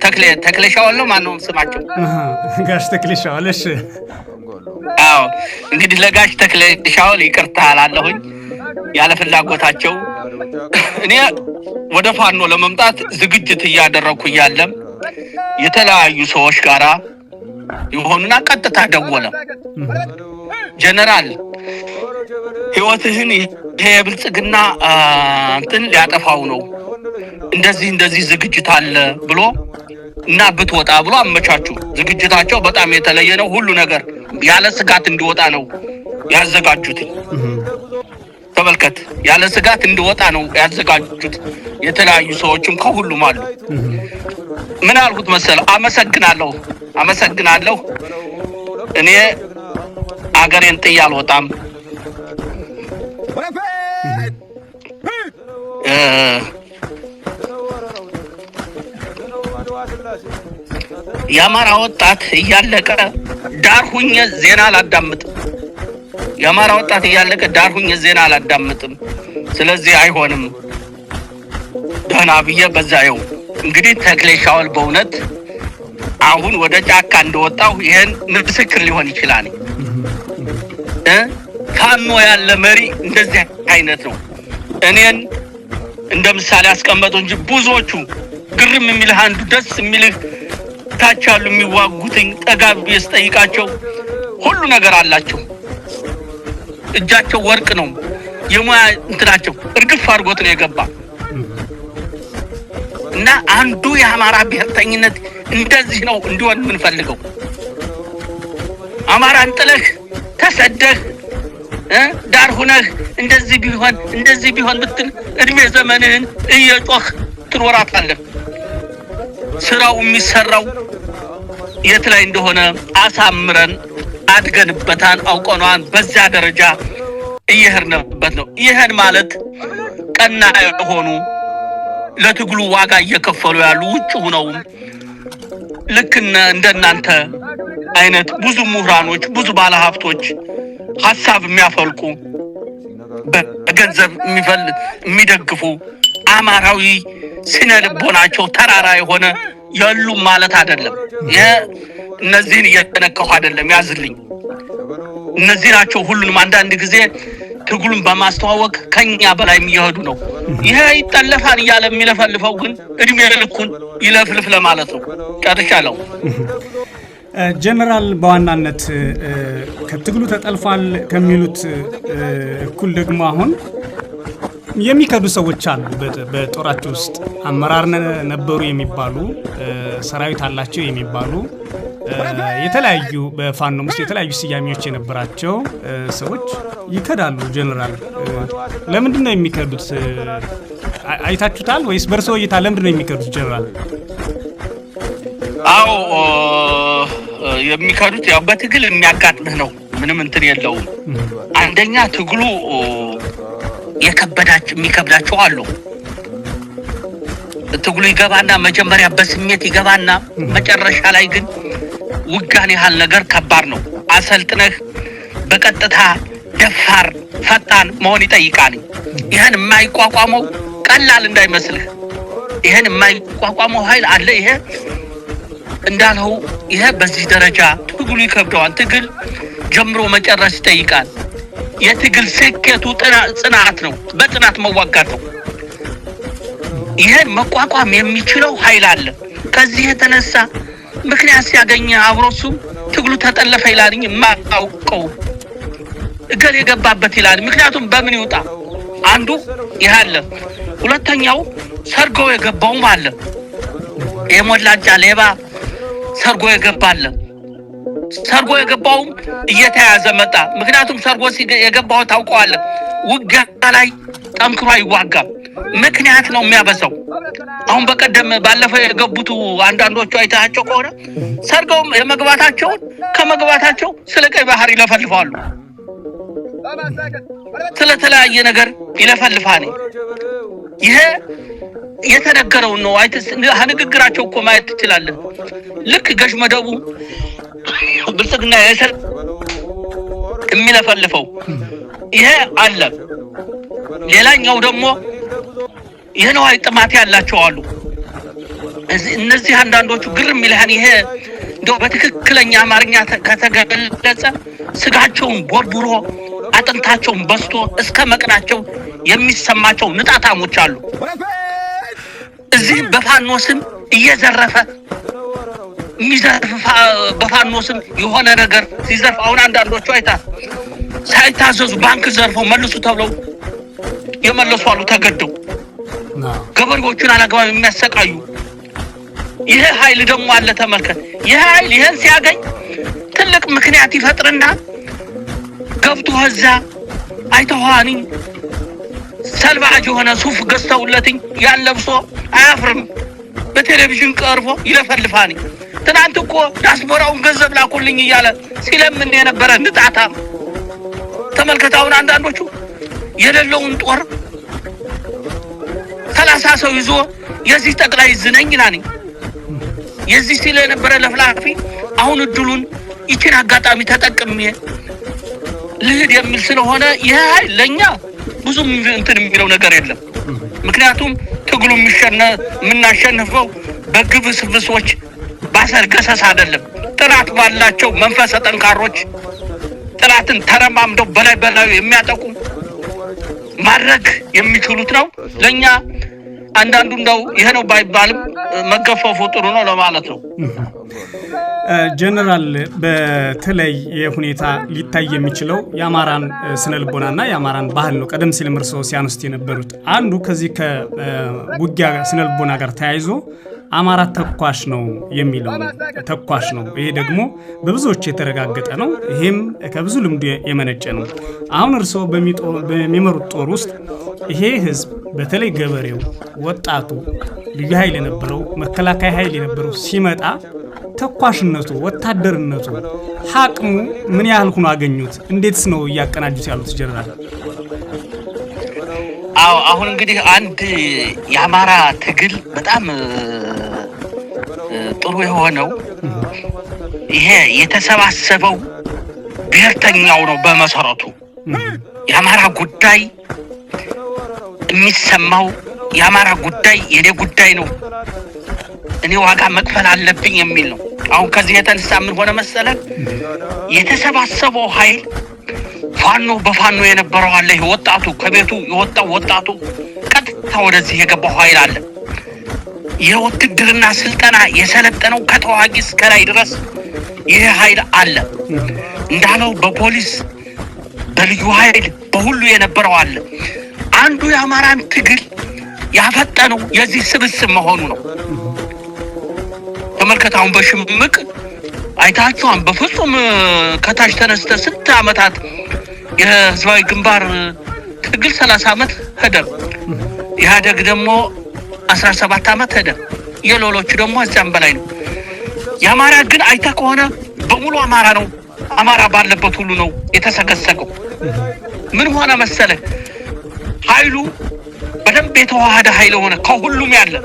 ተክለሻው ነው ማን ነው ስማቸው ጋሽ ተክለሻው እሺ አዎ እንግዲህ ለጋሽ ተክለሻው ይቅርታ ላለሁኝ ያለ ፍላጎታቸው እኔ ወደ ፋኖ ለመምጣት ዝግጅት እያደረኩ ያለም የተለያዩ ሰዎች ጋራ ይሆንና ቀጥታ ደወለ ጀነራል ህይወትህን የብልጽግና እንትን ሊያጠፋው ነው እንደዚህ ዝግጅት አለ ብሎ እና ብትወጣ ብሎ አመቻቹ ዝግጅታቸው በጣም የተለየ ነው ሁሉ ነገር ያለ ስጋት እንዲወጣ ነው ያዘጋጁት ተመልከት ያለ ስጋት እንዲወጣ ነው ያዘጋጁት የተለያዩ ሰዎችም ከሁሉም አሉ ምን አልኩት መሰለ አመሰግናለሁ እኔ አገሬን ጥዬ አልወጣም የአማራ ወጣት እያለቀ ዳር ሁኜ ዜና አላዳምጥም ስለዚህ አይሆንም ደህና ብዬ በዛየው እንግዲህ ተክለሻው በእውነት አሁን ወደ ጫካ እንደወጣው ይሄን ምስክር ሊሆን ይችላል ፋኖ ያለ መሪ እንደዚህ አይነት ነው እኔን እንደምሳሌ አስቀመጡ እንጂ ብዙዎቹ ግርም የሚልህ አንዱ ደስ የሚልህ ታች ያሉ የሚዋጉትኝ ጠጋብ ያስጠይቃቸው ሁሉ ነገር አላቸው እጃቸው ወርቅ ነው የሙያ እንትናቸው እርግፍ አድርጎት ነው የገባ እና አንዱ የአማራ ብሔርተኝነት እንደዚህ ነው እንዲሆን ምን ፈልገው አማራን ጥለህ ተሰደህ ዳር ሆነህ እንደዚህ ቢሆን ብትል እድሜ ዘመንህን እየጮህ ትኖራታለህ ስራው የሚሰራው የት ላይ እንደሆነ አሳምረን አድገንበታን አውቀናን በዛ ደረጃ እየሄድንበት ነው ይሄን ማለት ቀና የሆኑ ለትግሉ ዋጋ እየከፈሉ ያሉ ውጭ ሆነው ልክ እንደናንተ አይነት ብዙ ምሁራኖች ብዙ ባለሀብቶች ሐሳብ የሚያፈልቁ በገንዘብ የሚደግፉ አማራዊ ስነ ልቦናቸው ተራራ የሆነ ያሉ ማለት አይደለም እነዚህን እየተነከሁ አይደለም ያዝልኝ እነዚህ ናቸው ሁሉንም አንዳንድ ጊዜ ትግሉን በማስተዋወቅ ከኛ በላይ የሚያሄዱ ነው ይሄ ይጠለፋል ያለ የሚለፈልፈው ግን እድሜ ልኩን ይለፍልፍ ለማለት ነው ጨርሻለሁ ጀነራል በዋናነት ከትግሉ ተጠልፏል ከሚሉት እኩል ደግሞ አሁን የሚከዱ ሰዎች አሉ በጦራቸው ውስጥ አመራር ነበሩ የሚባሉ ሰራዊት አላቸው የሚባሉ የተለያዩ በፋኖም ውስጥ የተለያዩ ስያሜዎች የነበራቸው ሰዎች ይከዳሉ ጀነራል ለምንድን ነው የሚከዱት አይታችሁታል ወይስ በርሶ እይታ ለምንድን ነው የሚከዱት ጀነራል አዎ የሚከዱት ያው በትግል የሚያጋጥምህ ነው ምንም እንትን የለውም አንደኛ ትግሉ የሚከብዳቸው አሉ ትግሉ ይገባና መጀመሪያ በስሜት ይገባና መጨረሻ ላይ ግን ውጋን ያህል ነገር ከባድ ነው አሰልጥነህ በቀጥታ ደፋር ፈጣን መሆን ይጠይቃል ይሄን የማይቋቋመው ቀላል እንዳይመስልህ ይሄን የማይቋቋመው ኃይል አለ ይሄ እንዳልኸው ይሄ በዚህ ደረጃ ትግሉ ይከብደዋል ትግል ጀምሮ መጨረስ ይጠይቃል የትግል ስኬቱ ጽናት ነው በጽናት መዋጋት ነው ይሄን መቋቋም የሚችለው ኃይል አለ ከዚህ የተነሳ ምክንያት ሲያገኝ አብሮሱ ትግሉ ተጠለፈ ይላልኝ ማውቀው እገር የገባበት ይላል ምክንያቱም በምን ይውጣ አንዱ ይያለ ሁለተኛው ሰርጎ የገባውም አለ የሞላጫ ሌባ ሰርጎ የገባውም እየተያዘ መጣ ምክንያቱም ሰርጎ የገባው ታውቀዋል ውጋ ላይ ጠንክሮ አይዋጋም ምክንያት ነው የሚያበዛው አሁን በቀደም ባለፈው የገቡት አንዳንዶቹ አይታቸው ከሆነ ሰርገው ከመግባታቸው ስለ ቀይ ባህር ይለፈልፋሉ ስለተለያየ ነገር ይለፈልፋል ይሄ የተነገረው ነው አይተስ ንግግራቸው እኮ ማየት ትችላለህ ልክ ገሽ መደቡ ብልጽግና የሚለፈልፈው ይሄ አለ። ሌላኛው ደግሞ የነዋይ ጥማት ያላቸው አሉ። እነዚህ አንዳንዶቹ ግርም ይልሃን ይሄ እንደው በትክክለኛ አማርኛ ከተገለጸ ስጋቸውን ቦርቡሮ አጥንታቸውን በስቶ እስከ መቅናቸው የሚሰማቸው ንጣታሞች አሉ። እዚህ በፋኖስም እየዘረፈ የሚዘርፍ በፋኖስም የሆነ ነገር ሲዘርፍ አሁን አንዳንዶቹ ሳይታዘዙ ባንክ ዘርፈው መልሱ ተብለው የመለሱ አሉ ተገደው ገበሬዎቹን አላግባብ የሚያሰቃዩ። ይሄ ኃይል ደግሞ አለ ተመልከት። ይሄ ኃይል ይሄን ሲያገኝ ትልቅ ምክንያት ይፈጥርና ገብቶ እዛ አይተዋኒ ሰልባጅ የሆነ ሱፍ ገዝተውለትኝ ያለብሶ አያፍርም። በቴሌቪዥን ቀርቦ ይለፈልፋኒ። ትናንት እኮ ዳስፖራውን ገንዘብ ላኩልኝ እያለ ሲለምን የነበረ ንጣታ ተመልከት። አሁን አንዳንዶቹ የሌለውን ጦር 30 ሰው ይዞ የዚህ ጠቅላይ ዝነኝ ናኒ የዚህ ሲል የነበረ ለፍላፊ አሁን እድሉን ይችን አጋጣሚ ተጠቅሜ ልሂድ የሚል ስለሆነ ይሄ ለኛ ብዙም እንትን የሚለው ነገር የለም። ምክንያቱም ትግሉ የምናሸንፈው በግብስብሶች ባሰርገሰስ አይደለም። ጥራት ባላቸው መንፈሰ ጠንካሮች ጥላትን ተረማምደው በላይ የሚያጠቁ ማድረግ የሚችሉት ነው። ለኛ አንዳንዱ እንደው ይሄ ነው ባይባልም መገፈፉ ጥሩ ነው ለማለት ነው። ጀነራል በተለይ የሁኔታ ሊታይ የሚችለው የአማራን ስነልቦናና የአማራን ባህል ነው። ቀደም ሲል ምርሶ ሲያነሱት የነበሩት አንዱ ከዚህ ከውጊያ ስነልቦና ጋር ተያይዞ አማራ ተኳሽ ነው የሚለው ነው። ተኳሽ ነው። ይሄ ደግሞ በብዙዎች የተረጋገጠ ነው። ይሄም ከብዙ ልምድ የመነጨ ነው። አሁን እርሶ በሚመሩት ጦር ውስጥ ይሄ ህዝብ በተለይ ገበሬው፣ ወጣቱ፣ ልዩ ኃይል የነበረው መከላከያ ኃይል የነበረው ሲመጣ ተኳሽነቱ፣ ወታደርነቱ፣ ሀቅሙ ምን ያህል ሆኖ አገኙት? እንዴትስ ነው እያቀናጁት ያሉት ጀነራል? አሁን እንግዲህ አንድ የአማራ ትግል በጣም ጥሩ የሆነው ይሄ የተሰባሰበው ብሔርተኛው ነው። በመሰረቱ የአማራ ጉዳይ የሚሰማው የአማራ ጉዳይ የኔ ጉዳይ ነው፣ እኔ ዋጋ መክፈል አለብኝ የሚል ነው። አሁን ከዚህ የተነሳ ምን ሆነ መሰለን የተሰባሰበው ኃይል ፋኖ በፋኖ የነበረው አለ። ወጣቱ ከቤቱ የወጣው ወጣቱ ቀጥታ ወደዚህ የገባው ኃይል አለ። የውትድርና ስልጠና የሰለጠነው ከተዋጊ እስከ ላይ ድረስ ይሄ ኃይል አለ። እንዳለው በፖሊስ በልዩ ኃይል በሁሉ የነበረው አለ። አንዱ የአማራን ትግል ያፈጠነው የዚህ ስብስብ መሆኑ ነው። ተመልከታውን በሽምቅ አይታችኋን በፍጹም ከታች ተነስተ 6 አመታት የህዝባዊ ግንባር ትግል 30 አመት ሄደ። ኢህአዴግ ደግሞ 17 አመት ሄደ። የሎሎቹ ደግሞ እዛም በላይ ነው። የአማራ ግን አይታ ከሆነ በሙሉ አማራ ነው። አማራ ባለበት ሁሉ ነው የተሰገሰገው። ምን ሆነ መሰለ ኃይሉ በደንብ የተዋሃደ ኃይል ሆነ። ከሁሉም ያለ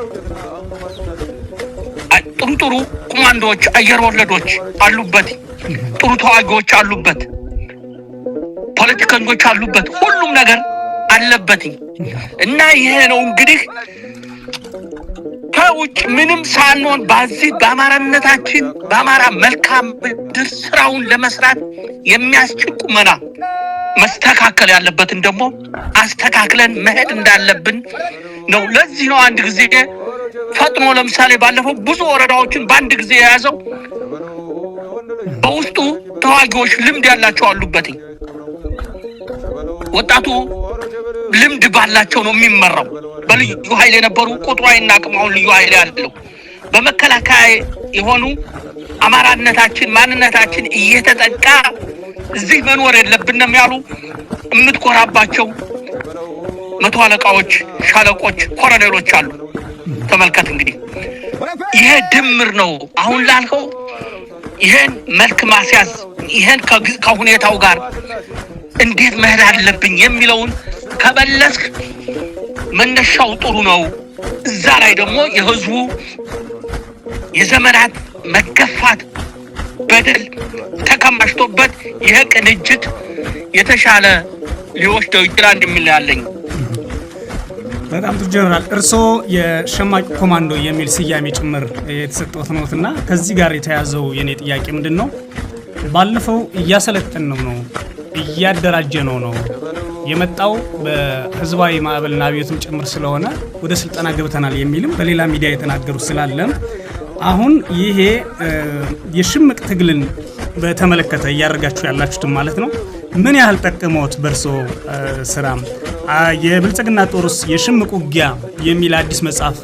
ጥሩ ኮማንዶዎች አየር ወለዶች አሉበት፣ ጥሩ ተዋጊዎች አሉበት፣ ፖለቲከኞች አሉበት፣ ሁሉም ነገር አለበት። እና ይሄ ነው እንግዲህ ከውጭ ምንም ሳንሆን በዚህ በአማራነታችን በአማራ መልካም ምድር ስራውን ለመስራት የሚያስችል ቁመና መስተካከል ያለበትን ደግሞ አስተካክለን መሄድ እንዳለብን ነው። ለዚህ ነው አንድ ጊዜ ፈጥኖ ለምሳሌ ባለፈው ብዙ ወረዳዎችን በአንድ ጊዜ የያዘው በውስጡ ተዋጊዎች ልምድ ያላቸው አሉበት። ወጣቱ ልምድ ባላቸው ነው የሚመራው። በልዩ ኃይል የነበሩ ቁጥሩ አይናቅም። አሁን ልዩ ኃይል ያለው በመከላከያ የሆኑ አማራነታችን ማንነታችን እየተጠቃ እዚህ መኖር የለብንም ያሉ የምትኮራባቸው መቶ አለቃዎች፣ ሻለቆች፣ ኮሎኔሎች አሉ። ተመልከት እንግዲህ ይሄ ድምር ነው። አሁን ላልከው ይሄን መልክ ማስያዝ ይሄን ከሁኔታው ጋር እንዴት መሄድ አለብኝ የሚለውን ከበለስክ መነሻው ጥሩ ነው። እዛ ላይ ደግሞ የህዝቡ የዘመናት መገፋት በደል ተከማችቶበት ይሄ ቅንጅት የተሻለ ሊወስደው ይችላል የሚል ያለኝ። በጣም ጥሩ ጀነራል፣ እርስዎ የሸማቂ ኮማንዶ የሚል ስያሜ ጭምር የተሰጠዎት ነውና ከዚህ ጋር የተያዘው የኔ ጥያቄ ምንድነው? ባለፈው እያሰለጠነው ነው እያደራጀነው ነው የመጣው በህዝባዊ ማዕበልና አብዮትም ጭምር ስለሆነ ወደ ስልጠና ገብተናል የሚልም በሌላ ሚዲያ የተናገሩ ስላለም አሁን ይሄ የሽምቅ ትግልን በተመለከተ እያደረጋችሁ ያላችሁት ማለት ነው ምን ያህል ጠቀመዎት በርሶ ስራም? የብልጽግና ጦርስ የሽምቅ ውጊያ የሚል አዲስ መጽሐፍ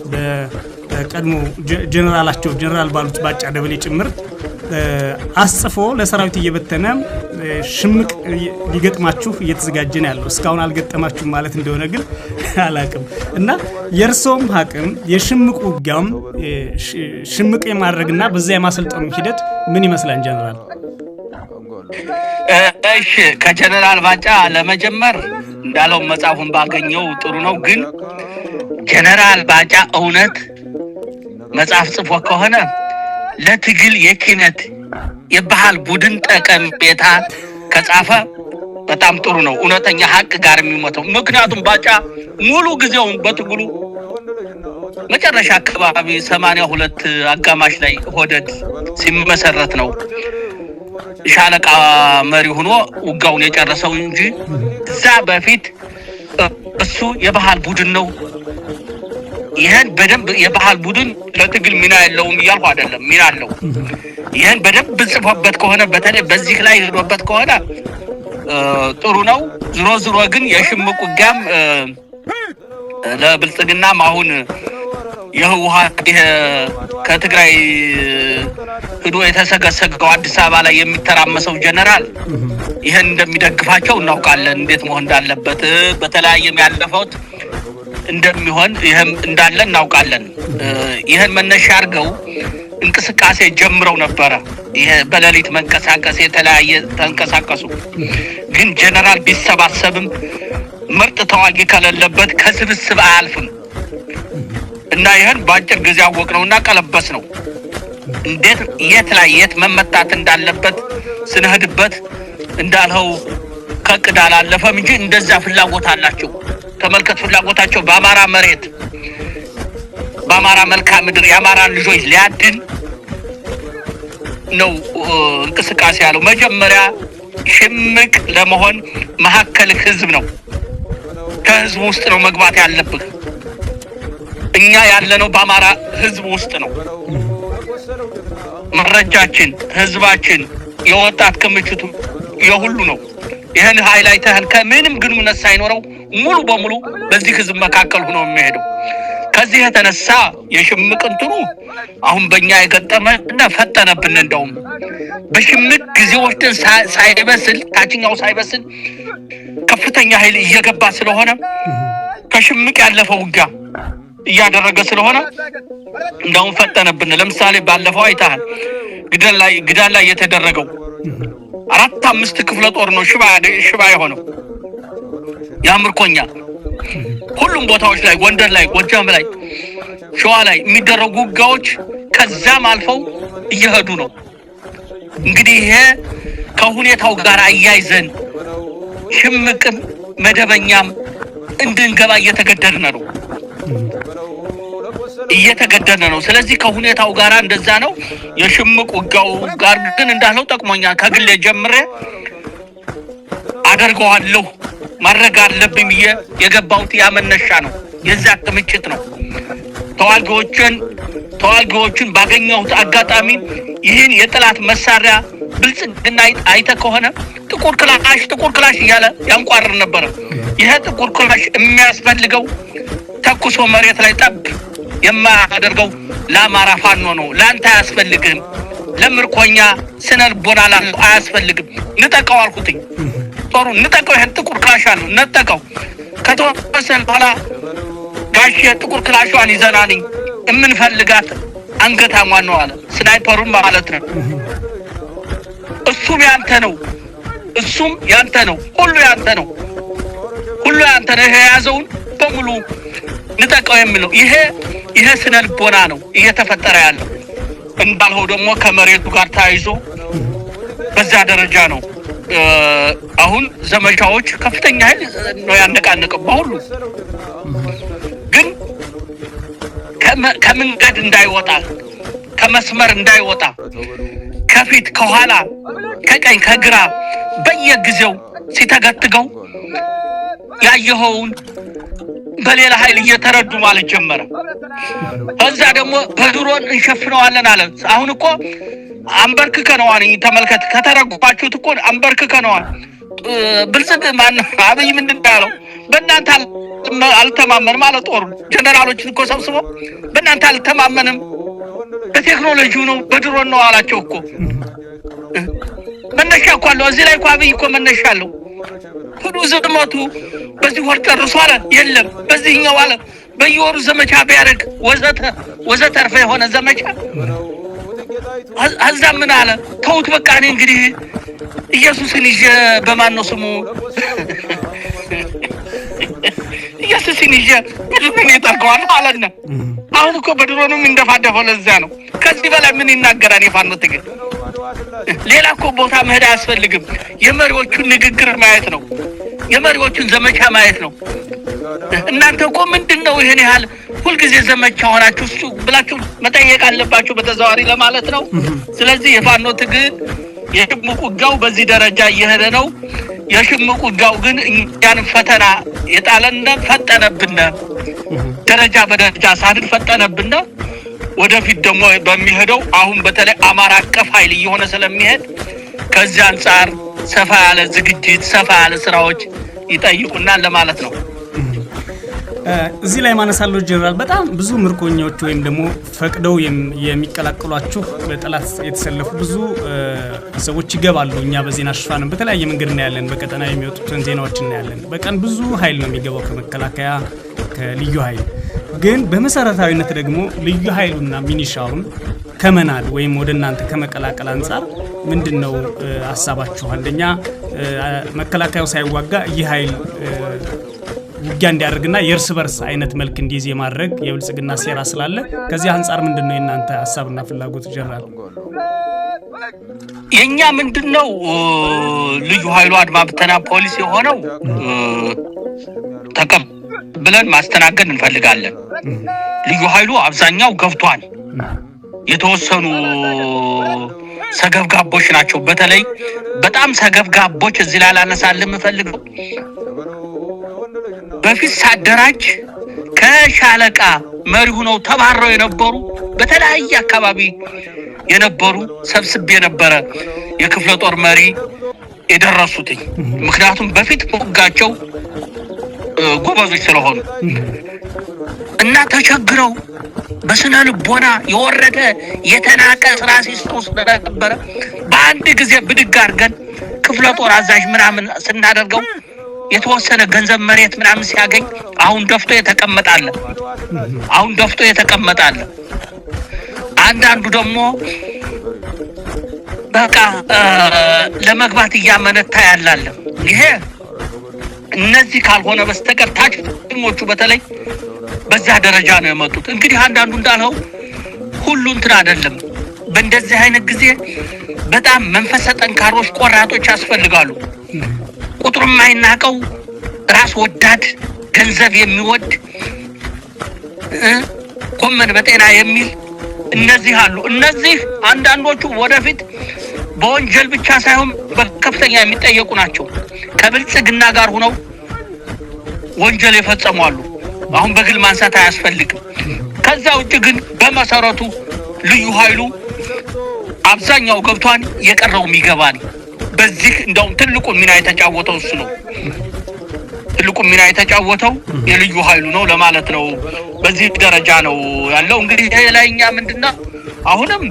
በቀድሞ ጀነራል ባሉት ባጫ ደበሌ ጭምር አስጽፎ ለሰራዊት እየበተነ ሽምቅ ሊገጥማችሁ እየተዘጋጀ ነው ያለው። እስካሁን አልገጠማችሁም ማለት እንደሆነ ግን አላቅም። እና የርሶም ሀቅም የሽምቅ ውጊያም ሽምቅ የማድረግና በዛ የማሰልጠኑ ሂደት ምን ይመስላል ጀነራል? እሺ ከጀነራል ባጫ ለመጀመር እንዳለው መጽሐፉን ባገኘው ጥሩ ነው። ግን ጀነራል ባጫ እውነት መጽሐፍ ጽፎ ከሆነ ለትግል የኪነት የባህል ቡድን ጠቀሜታ ከጻፈ በጣም ጥሩ ነው። እውነተኛ ሀቅ ጋር የሚሞተው ምክንያቱም ባጫ ሙሉ ጊዜውን በትግሉ መጨረሻ አካባቢ 82 አጋማሽ ላይ ሆደድ ሲመሰረት ነው ሻለቃ መሪ ሆኖ ውጋውን የጨረሰው እንጂ እዛ በፊት እሱ የባህል ቡድን ነው። ይሄን በደንብ የባህል ቡድን ለትግል ሚና ያለውም ይያልኩ አይደለም፣ ሚና አለው። ይሄን በደንብ ጽፎበት ከሆነ በተለይ በዚህ ላይ ጽፎበት ከሆነ ጥሩ ነው። ዝሮ ግን የሽምቅ ውጊያም ለብልጽግናም አሁን የህወሓት ከትግራይ ሄዶ የተሰገሰገው አዲስ አበባ ላይ የሚተራመሰው ጀነራል ይሄን እንደሚደግፋቸው እናውቃለን። እንዴት መሆን እንዳለበት በተለያየም ያለፈውት እንደሚሆን ይሄም እንዳለ እናውቃለን። ይሄን መነሻ አድርገው እንቅስቃሴ ጀምረው ነበረ። ይሄ በሌሊት መንቀሳቀስ የተለያየ ተንቀሳቀሱ። ግን ጀነራል ቢሰባሰብም ምርጥ ተዋጊ ከሌለበት ከስብስብ አያልፍም እና ይሄን በአጭር ጊዜ አወቅነውና ቀለበስ ነው። እንዴት የት መመታት እንዳለበት ስንሄድበት እንዳልኸው ከቅድ አላለፈም እንጂ እንደዛ ፍላጎት አላቸው። ተመልከት ፍላጎታቸው በአማራ መሬት በአማራ መልክዓ ምድር የአማራን ልጆች ሊያድን ነው እንቅስቃሴ ያለው። መጀመሪያ ሽምቅ ለመሆን መሀከል ህዝብ ነው። ከህዝብ ውስጥ ነው መግባት ያለብህ። እኛ ያለነው በአማራ ህዝብ ውስጥ ነው። መረጃችን ህዝባችን የወጣት ክምችቱ የሁሉ ነው። ይሄን ሃይላይተህን ከምንም ግንኙነት ሳይኖረው ሙሉ በሙሉ በዚህ ህዝብ መካከል ሆኖ የሚሄደው ከዚህ የተነሳ የሽምቅ እንትኑ አሁን በእኛ የገጠመና ፈጠነብን። እንደውም በሽምቅ ጊዜዎችን ሳይበስል ታችኛው ሳይበስል ከፍተኛ ኃይል እየገባ ስለሆነ ከሽምቅ ያለፈው ውጊያ እያደረገ ስለሆነ እንደውም ፈጠነብን። ለምሳሌ ባለፈው አይታል ግዳን ላይ የተደረገው 4-5 ክፍለ ጦር ነው ሽባ የሆነው ያምርኮኛ ሁሉም ቦታዎች ላይ ጎንደር ላይ ጎጃም ላይ ሸዋ ላይ የሚደረጉ ውጊያዎች ከዛም አልፈው እየሄዱ ነው። እንግዲህ ይሄ ከሁኔታው ጋር አያይዘን ሽምቅም መደበኛም እንድንገባ እየተገደድን ነው። ስለዚህ ከሁኔታው ጋር እንደዛ ነው። የሽምቅ ውጊያው ጋር ግን እንዳለው ጠቅሞኛል። ከግሌ ጀምሬ አደርገዋለሁ ማድረግ አለብኝ ብዬ የገባሁት ያመነሻ ነው። የዛ ክምችት ነው። ተዋጊዎችን ባገኘሁት አጋጣሚ ይህን የጥላት መሳሪያ ብልጽግና አይተ ከሆነ ጥቁር ክላሽ እያለ ያንቋርር ነበር። ይሄ ጥቁር ክላሽ የሚያስፈልገው ተኩሶ መሬት ላይ ጠብ የማያደርገው ለአማራ ፋኖ ነው። ላንተ አያስፈልግም። ለምርኮኛ ስነልቦና ላለው አያስፈልግም። ንጠቀው አልኩትኝ። ጦሩ ንጠቀው። ይሄን ጥቁር ክላሽ አለው ንጠቀው። ከተወሰነ በኋላ ጋሽ ጥቁር ክላሿን ይዘናልኝ የምንፈልጋት አንገታሟን ነው አለ። ስናይፐሩን ማለት ነው። እሱም ያንተ ነው። ሁሉ ያንተ ነው። ይሄ ያዘውን በሙሉ ንጠቀው የሚለው ይሄ ስነልቦና ነው እየተፈጠረ ያለው። እንዳልሆ ደግሞ ከመሬቱ ጋር ታይዞ በዛ ደረጃ ነው አሁን ዘመቻዎች ከፍተኛ ኃይል ነው ያነቃነቀው ሁሉ ግን ከመንገድ እንዳይወጣ ከመስመር እንዳይወጣ ከፊት ከኋላ ከቀኝ ከግራ በየጊዜው ሲተገትገው ያየኸውን በሌላ ኃይል እየተረዱ ማለት ጀመረ። ከዛ ደግሞ በድሮን እንሸፍነዋለን አለ። አሁን እኮ አንበርክከነዋል። ተመልከት ከተረጓችሁት እኮ አንበርክከነዋል። ብልጽግ ማን አብይ ምንድን ያለው በእናንተ አልተማመንም ማለት ጦሩ ጀነራሎችን እኮ ሰብስበው በእናንተ አልተማመንም በቴክኖሎጂው ነው በድሮን ነው አላቸው እኮ። መነሻ እኮ አለው እዚህ ላይ እኮ አብይ እኮ መነሻ አለው። ሁሉ ዘመቱ በዚህ ወር ጨርሶ አለ የለም በዚህኛው አለ በየወሩ ዘመቻ ቢያደርግ ወዘተርፈ የሆነ ዘመቻ አዛም ምን አለ ተውት በቃ እኔ እንግዲህ ኢየሱስን ይዤ በማን ነው ስሙ ኢየሱስን ይዤ ምንም ይጠርቀዋል አለና አሁን እኮ በድሮኑም እንደፋደፈው ለዛ ነው። ከዚህ በላይ ምን ይናገራል የፋኖ ትግል? ሌላ እኮ ቦታ መሄድ አያስፈልግም። የመሪዎቹን ንግግር ማየት ነው። የመሪዎቹን ዘመቻ ማየት ነው። እናንተ እኮ ምንድነው ይሄን ያህል ሁልጊዜ ዘመቻ ሆናችሁ እሱ ብላችሁ መጠየቅ አለባችሁ በተዘዋዋሪ ለማለት ነው። ስለዚህ የፋኖ ትግል የሽምቅ ውጊያው በዚህ ደረጃ እየሄደ ነው። የሽምቅ ውጊያው ግን እኛን ፈተና የጣለና ፈጠነብን ደረጃ በደረጃ ሳድር ፈጠነብን። ወደፊት ደግሞ በሚሄደው አሁን በተለይ አማራ አቀፍ ኃይል እየሆነ ስለሚሄድ ከዚህ አንፃር ሰፋ ያለ ዝግጅት ሰፋ ያለ ስራዎች ይጠይቁናል ለማለት ነው። እዚህ ላይ ማነሳለው ጀነራል በጣም ብዙ ምርኮኞች ወይም ደግሞ ፈቅደው የሚቀላቀሏችሁ በጠላት የተሰለፉ ብዙ ሰዎች ይገባሉ። እኛ በዜና ሽፋን በተለያየ መንገድ እናያለን። በቀጠና የሚወጡትን ዜናዎች እናያለን። በቀን ብዙ ኃይል ነው የሚገባው ከመከላከያ ከልዩ ኃይል። ግን በመሰረታዊነት ደግሞ ልዩ ኃይሉና ሚኒሻውን ከመናድ ወይም ወደ እናንተ ከመቀላቀል አንፃር ምንድነው ሐሳባችሁ? አንደኛ መከላከያው ሳይዋጋ ይህ ኃይል ውጊያ እንዲያደርግና የእርስ በርስ አይነት መልክ እንዲይዝ የማድረግ የብልጽግና ሴራ ስላለ ከዚህ አንፃር ምንድነው የእናንተ ሐሳብና ፍላጎት ጀነራል? የኛ ምንድነው ልዩ ኃይሉ አድማ ብተና ፖሊስ የሆነው ተቀብለን ማስተናገድ እንፈልጋለን። ልዩ ኃይሉ አብዛኛው ገብቷል። የተወሰኑ ሰገብጋቦች ናቸው። በተለይ በጣም ሰገብጋቦች እዚህ ላይ ላነሳልህ የምፈልገው በፊት ሳደራጅ ከሻለቃ መሪ ሆነው ተባረው የነበሩ በተለያየ አካባቢ የነበሩ ሰብስቤ የነበረ የክፍለ ጦር መሪ የደረሱትኝ ምክንያቱም በፊት ሞጋቸው ጎበዞች ስለሆኑ እና ተቸግረው በስነ ልቦና የወረደ የተናቀ ስራ ሲሰሩ ስለነበረ በአንድ ጊዜ ብድግ አድርገን ክፍለ ጦር አዛዥ ምናምን ስናደርገው የተወሰነ ገንዘብ መሬት ምናምን ሲያገኝ አሁን ደፍቶ የተቀመጣለ አንዳንዱ ደግሞ በቃ ለመግባት እያመነታ ያላለ ይሄ እነዚህ ካልሆነ በስተቀር ታችኞቹ በተለይ በዛ ደረጃ ነው የመጡት። እንግዲህ አንዳንዱ እንዳልኸው ሁሉ እንትን አይደለም። በእንደዚህ አይነት ጊዜ በጣም መንፈሰ ጠንካሮች ቆራጦች ያስፈልጋሉ። ቁጥሩ የማይናቀው ራስ ወዳድ ገንዘብ የሚወድ ቆመን በጤና የሚል እነዚህ አሉ። እነዚህ አንዳንዶቹ ወደፊት በወንጀል ብቻ ሳይሆን በከፍተኛ የሚጠየቁ ናቸው። ከብልጽግና ጋር ሆነው ወንጀል የፈጸሙ አሉ። አሁን በግል ማንሳት አያስፈልግም። ከዛ ውጭ ግን በመሰረቱ ልዩ ኃይሉ አብዛኛው ገብቷን የቀረው ይገባል። በዚህ እንደውም ትልቁ ሚና የተጫወተው እሱ ነው። ትልቁ ሚና የተጫወተው የልዩ ኃይሉ ነው ለማለት ነው። በዚህ ደረጃ ነው ያለው። እንግዲህ ላይኛ ምንድነው አሁንም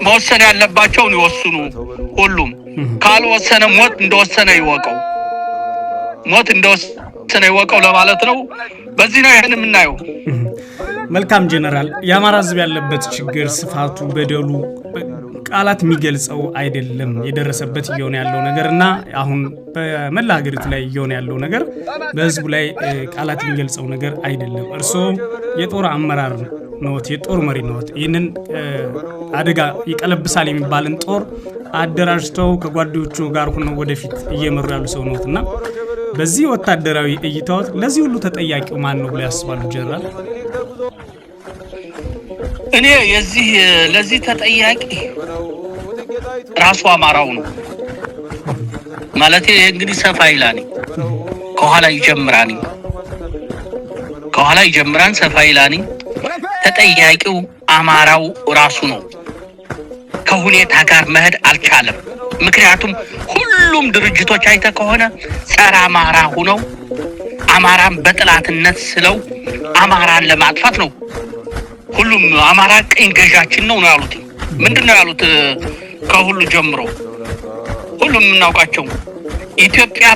መወሰን ያለባቸውን ይወስኑ። ሁሉም ካልወሰነ ሞት እንደወሰነ ይወቀው ለማለት ነው። በዚህ ነው ይሄን የምናየው። መልካም ጀነራል፣ የአማራ ሕዝብ ያለበት ችግር ስፋቱ በደሉ ቃላት የሚገልጸው አይደለም። የደረሰበት እየሆነ ያለው ነገርና አሁን በመላ ሀገሪቱ ላይ እየሆነ ያለው ነገር በህዝቡ ላይ ቃላት የሚገልጸው ነገር አይደለም። እርሶ የጦር አመራር ነዎት፣ የጦር መሪ ነዎት። ይህንን አደጋ ይቀለብሳል የሚባልን ጦር አደራጅተው ከጓዶቹ ጋር ሆነው ወደፊት እየመሩ ያሉ ሰው ነዎትና በዚህ ወታደራዊ እይታዎት ለዚህ ሁሉ ተጠያቂው ማን ነው ብለው ያስባሉ ጀነራል? እኔ ለዚህ ተጠያቂ ራሱ አማራው ነው ማለት እንግዲህ ሰፋ ይላል። ከኋላ ይጀምራን ሰፋ ይላል። ተጠያቂው አማራው ራሱ ነው። ከሁኔታ ጋር መሄድ አልቻለም። ምክንያቱም ሁሉም ድርጅቶች አይተ ከሆነ ጸረ አማራ ሆነው አማራን በጥላትነት ስለው አማራን ለማጥፋት ነው። ሁሉም አማራ ቀኝ ገዣችን ነው ያሉት። ምንድነው ያሉት? ከሁሉ ጀምሮ ሁሉም እናውቃቸው ኢትዮጵያ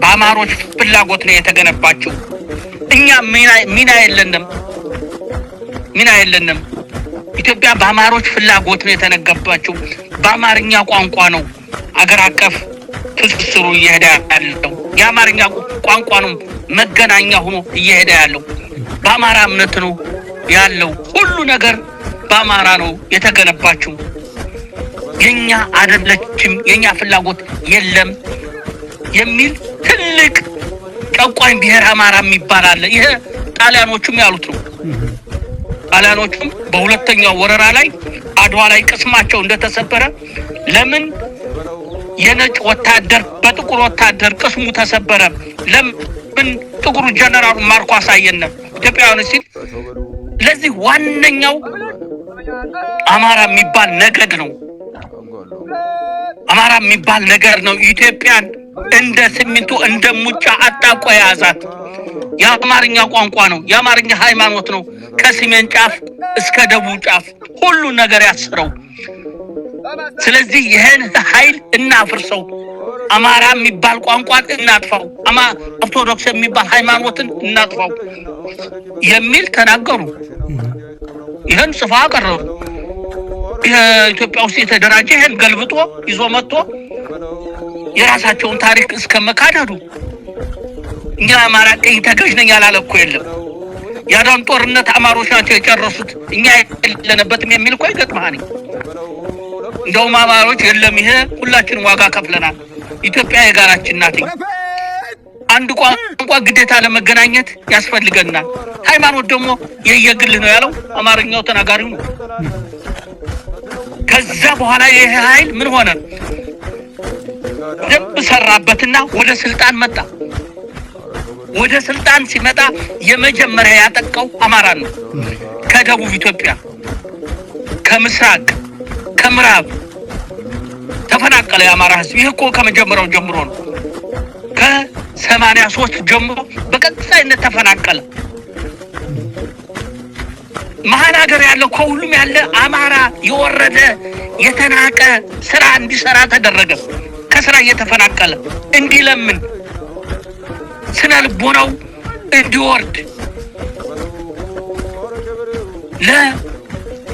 በአማሮች ፍላጎት ነው የተገነባችው። እኛ ሚና የለንም። ኢትዮጵያ በአማሮች ፍላጎት ነው የተነገባችው። በአማርኛ ቋንቋ ነው አገር አቀፍ ትስስሩ እየሄደ ያለው። የአማርኛ ቋንቋ ነው መገናኛ ሆኖ እየሄደ ያለው። በአማራ እምነት ነው ያለው። ሁሉ ነገር በአማራ ነው የተገነባችው። የኛ አይደለችም፣ የኛ ፍላጎት የለም የሚል ትልቅ ጨቋኝ ብሔር አማራ የሚባል አለ። ይሄ ጣሊያኖቹም ያሉት ነው። ጣሊያኖቹም በሁለተኛው ወረራ ላይ አድዋ ላይ ቅስማቸው እንደተሰበረ ለምን የነጭ ወታደር በጥቁር ወታደር ቅስሙ ተሰበረ? ለምን ጥቁሩ ጀነራሉ ማርኮ አሳየነ ኢትዮጵያውያን ሲል ለዚህ ዋነኛው አማራ የሚባል ነገድ ነው። አማራ የሚባል ነገር ነው ኢትዮጵያን እንደ ሲሚንቶ እንደ ሙጫ አጣቆ ያዛት። የአማርኛ ቋንቋ ነው፣ የአማርኛ ሃይማኖት ነው። ከሰሜን ጫፍ እስከ ደቡብ ጫፍ ሁሉ ነገር ያስረው። ስለዚህ ይሄን ኃይል እናፍርሰው፣ አማራ የሚባል ቋንቋን እናጥፋው፣ ኦርቶዶክስ የሚባል ሃይማኖትን እናጥፋው የሚል ተናገሩ። ይሄን ጽፋ አቀረቡ። የኢትዮጵያ ውስጥ የተደራጀ ይሄን ገልብጦ ይዞ መጥቶ የራሳቸውን ታሪክ እስከ መካደዱ እኛ አማራ ቀኝ ተገዥ ነኝ ያላለ እኮ የለም። ያዳን ጦርነት አማሮች ናቸው የጨረሱት፣ እኛ የለንበትም የሚል እኮ ይገጥማል። እንደውም አማሮች የለም ይሄ ሁላችንም ዋጋ ከፍለናል፣ ኢትዮጵያ የጋራችን ናት፣ አንድ ቋንቋ ግዴታ ለመገናኘት ያስፈልገናል፣ ሃይማኖት ደግሞ የየግል ነው ያለው አማርኛው ተናጋሪው ነው። ከዛ በኋላ ይሄ ኃይል ምን ሆነ? ደብ ሰራበትና ወደ ስልጣን መጣ። ወደ ስልጣን ሲመጣ የመጀመሪያ ያጠቃው አማራ ነው። ከደቡብ ኢትዮጵያ፣ ከምስራቅ፣ ከምዕራብ ተፈናቀለ የአማራ ህዝብ። ይሄ እኮ ከመጀመሪያው ጀምሮ ነው። ከ83 ጀምሮ በቀጥታነት ተፈናቀለ። መሀል ሀገር ያለው ከሁሉም ያለ አማራ የወረደ የተናቀ ስራ እንዲሰራ ተደረገ። ከስራ እየተፈናቀለ እንዲለምን ስነ ልቦናው እንዲወርድ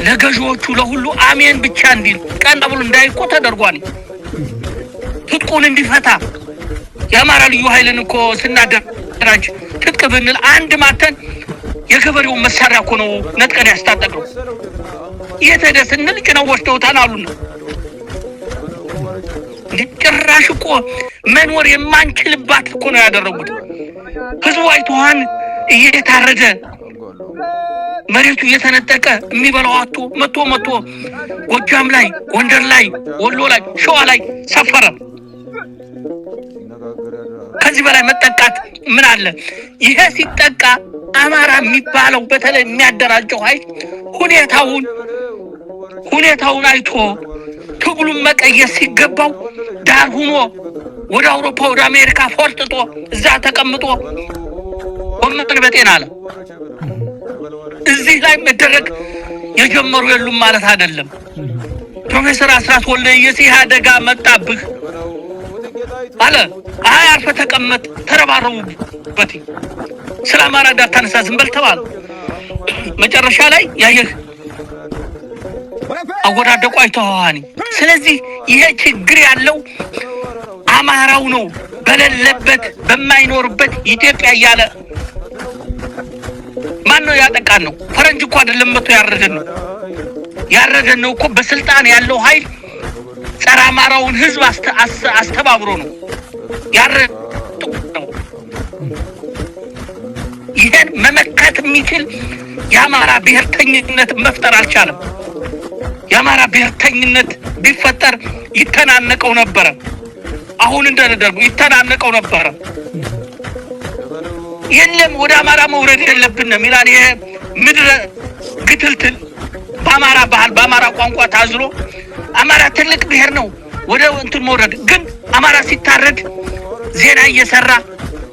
ለገዢዎቹ ለሁሉ አሜን ብቻ እንዲል ቀን ብሎ እንዳይቆ ተደርጓል። ትጥቁን እንዲፈታ የአማራ ልዩ ኃይልን እኮ ስናደራጅ ትጥቅ ብንል አንድ ማተን የገበሬውን መሳሪያ እኮ ነው ነጥቀን ያስታጠቅነው። የተደስንል ጭነው ወስደውታል አሉን። ጭራሽ እኮ መኖር የማንችልባት እኮ ነው ያደረጉት። ህዝቡ አይተዋን እየታረደ መሬቱ እየተነጠቀ የሚበላው አጥቶ መጥቶ ጎጃም ላይ፣ ጎንደር ላይ፣ ወሎ ላይ፣ ሸዋ ላይ ሰፈረ። ከዚህ በላይ መጠቃት ምን አለ? ይሄ ሲጠቃ አማራ የሚባለው በተለይ የሚያደራጀው ኃይል ሁኔታውን አይቶ ትግሉን መቀየስ ሲገባው ዳር ሆኖ ወደ አውሮፓ ወደ አሜሪካ ፎርጥጦ እዛ ተቀምጦ ወመን በጤና አለ። እዚህ ላይ መደረግ የጀመሩ የሉም ማለት አይደለም። ፕሮፌሰር አስራት ወልደየስ ይህ አደጋ መጣብህ አለ። አርፈ ተቀመጥ፣ ተረባረቡበት፣ ስለ አማራ እንዳታነሳ ዝም በል ተባለ። መጨረሻ ላይ ያየህ አወዳደቁ አይተዋኒ። ስለዚህ ይሄ ችግር ያለው አማራው ነው። በሌለበት በማይኖርበት ኢትዮጵያ እያለ ማን ነው ያጠቃን ነው? ፈረንጅ እኮ አይደለም መቶ ያረደን ነው እኮ በስልጣን ያለው ኃይል ጸረ አማራውን ህዝብ አስተባብሮ ነው ያረደው። ይሄን መመከት የሚችል የአማራ ብሔርተኝነት መፍጠር አልቻለም። የአማራ ብሔርተኝነት ቢፈጠር ይተናነቀው ነበር። አሁን እንደነደርጉ ይተናነቀው ነበር። የለም ወደ አማራ መውረድ የለብንም ይላል። ይሄ ምድረ ግትልትል በአማራ ባህል በአማራ ቋንቋ ታዝሎ አማራ ትልቅ ብሔር ነው ወደ እንትን መውረድ ግን አማራ ሲታረድ ዜና እየሰራ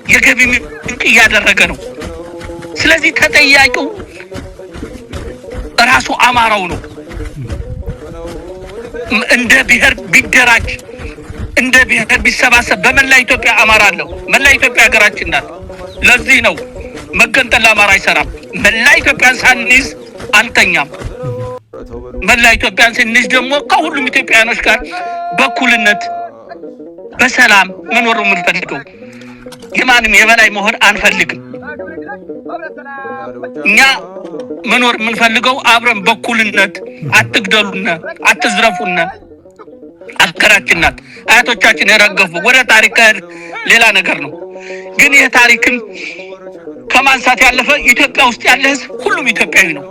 የገቢ ምንጭ እያደረገ ነው። ስለዚህ ተጠያቂው ራሱ አማራው ነው። እንደ ብሔር ቢደራጅ እንደ ብሔር ቢሰባሰብ በመላ ኢትዮጵያ አማራ አለው። መላ ኢትዮጵያ ሀገራችን ናት። ለዚህ ነው መገንጠል ለአማራ አይሰራም። መላ ኢትዮጵያን ሳንይዝ አንተኛም። መላ ኢትዮጵያን ስንይዝ ደግሞ ከሁሉም ኢትዮጵያኖች ጋር በኩልነት በሰላም መኖር የምንፈልገው የማንም የበላይ መሆን አንፈልግም። እኛ መኖር የምንፈልገው አብረን በኩልነት አትግደሉና አትዝረፉና አገራችን ናት። አያቶቻችን የረገፉ ወደ ታሪክ ሌላ ነገር ነው። ግን ይሄ ታሪክን ከማንሳት ያለፈ ኢትዮጵያ ውስጥ ያለ ህዝብ ሁሉም ኢትዮጵያዊ ነው።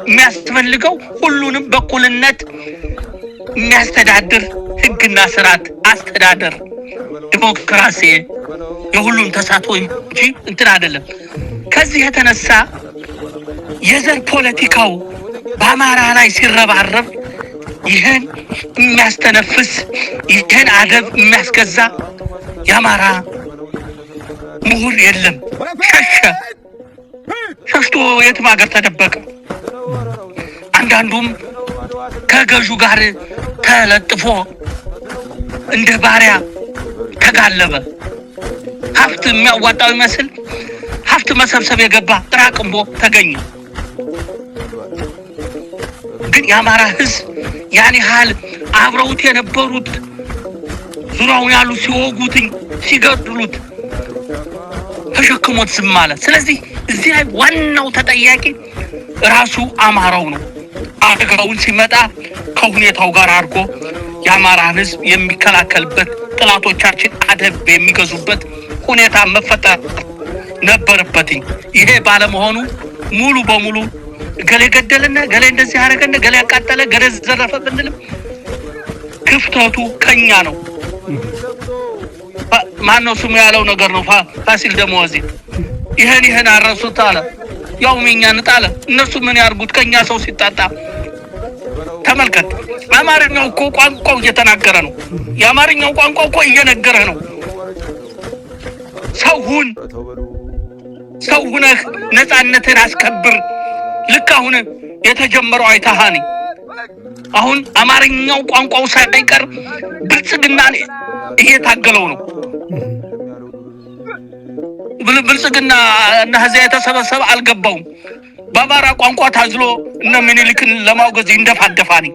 የሚያስፈልገው ሁሉንም በኩልነት የሚያስተዳድር ህግና ስርዓት አስተዳደር ዲሞክራሲ የሁሉም ተሳትፎ እንጂ እንትን አይደለም። ከዚህ የተነሳ የዘር ፖለቲካው በአማራ ላይ ሲረባረብ ይሄን የሚያስተነፍስ ይሄን አደብ የሚያስገዛ የአማራ ምሁር የለም። ሸሽቶ የትም ሀገር ተደበቀ። አንዳንዱም ከገዡ ጋር ተለጥፎ እንደ ባሪያ ተጋለበ። ሀብት የሚያዋጣው ይመስል ሀብት መሰብሰብ የገባ ጥራቅምቦ ተገኘ። ግን የአማራ ህዝብ ያን ያህል አብረውት የነበሩት ዙሪያውን ያሉ ሲወጉትኝ ሲገድሉት ተሸክሞት ዝም ማለት። ስለዚህ እዚህ ላይ ዋናው ተጠያቂ ራሱ አማራው ነው። አደጋውን ሲመጣ ከሁኔታው ጋር አድርጎ የአማራን ህዝብ የሚከላከልበት ጥላቶቻችን አደብ የሚገዙበት ሁኔታ መፈጠር ነበረበትኝ። ይሄ ባለመሆኑ ሙሉ በሙሉ ገሌ ገደለና ገሌ እንደዚህ አደረገና ገሌ ያቃጠለ ገሌ ዘረፈ ብንልም ክፍተቱ ከኛ ነው። ማነው ስሙ ያለው ነገር ነው። ፋሲል ደሞዚ ይሄን አረሱት አለ። ያው ምኛን ጣለ። እነሱ ምን ያርጉት? ከኛ ሰው ሲጣጣ ተመልከት። አማርኛው እኮ ቋንቋው እየተናገረ ነው። የአማርኛው ቋንቋ እኮ እየነገረ ነው። ሰው ሁነህ ነፃነትን አስከብር። ልክ አሁን የተጀመረው አይታሃኒ አሁን አማርኛው ቋንቋው ሳይቀር ብልጽግና እየታገለው ነው። ብልጽግና እና ህዝብ የተሰበሰበ አልገባውም። በአማራ ቋንቋ ታዝሎ እነ ምኒልክን ለማውገዝ እንደፋደፋኒ